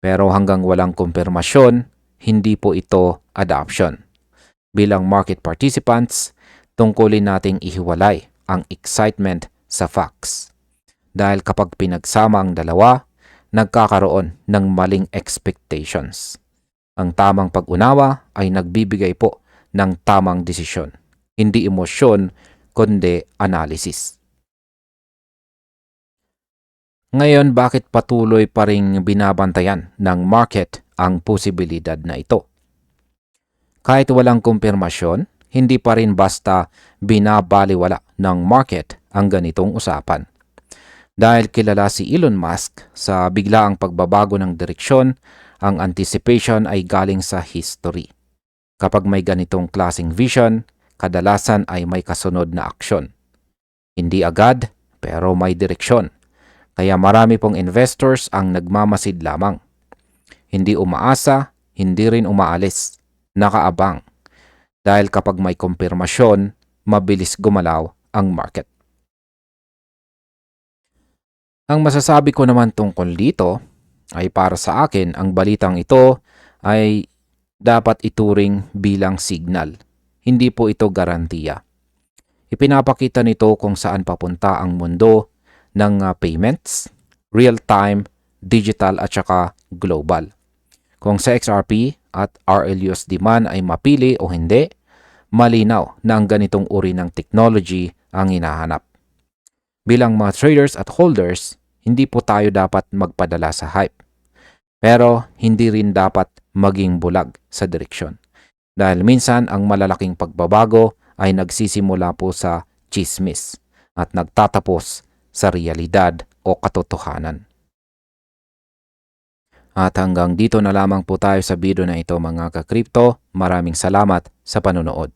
Speaker 1: Pero hanggang walang kumpirmasyon, hindi po ito adoption. Bilang market participants, tungkulin nating ihiwalay ang excitement sa facts. Dahil kapag pinagsama ang dalawa, nagkakaroon ng maling expectations. Ang tamang pag-unawa ay nagbibigay po ng tamang desisyon. Hindi emosyon, kundi analysis. Ngayon, bakit patuloy pa ring binabantayan ng market ang posibilidad na ito? Kahit walang kumpirmasyon, hindi pa rin basta binabaliwala ng market ang ganitong usapan. Dahil kilala si Elon Musk sa biglaang pagbabago ng direksyon, ang anticipation ay galing sa history. Kapag may ganitong klaseng vision, kadalasan ay may kasunod na aksyon. Hindi agad, pero may direksyon. Kaya marami pong investors ang nagmamasid lamang. Hindi umaasa, hindi rin umaalis. Nakaabang. Dahil kapag may kumpirmasyon, mabilis gumalaw ang market. Ang masasabi ko naman tungkol dito ay para sa akin ang balitang ito ay dapat ituring bilang signal. Hindi po ito garantiya. Ipinapakita nito kung saan papunta ang mundo ng payments, real-time, digital at saka global. Kung sa XRP at RLUSD man ay mapili o hindi, malinaw na ang ganitong uri ng technology ang hinahanap. Bilang mga traders at holders, hindi po tayo dapat magpadala sa hype. Pero hindi rin dapat maging bulag sa direksyon. Dahil minsan ang malalaking pagbabago ay nagsisimula po sa chismis at nagtatapos sa realidad o katotohanan. At hanggang dito na lamang po tayo sa video na ito mga ka-crypto. Maraming salamat sa panonood.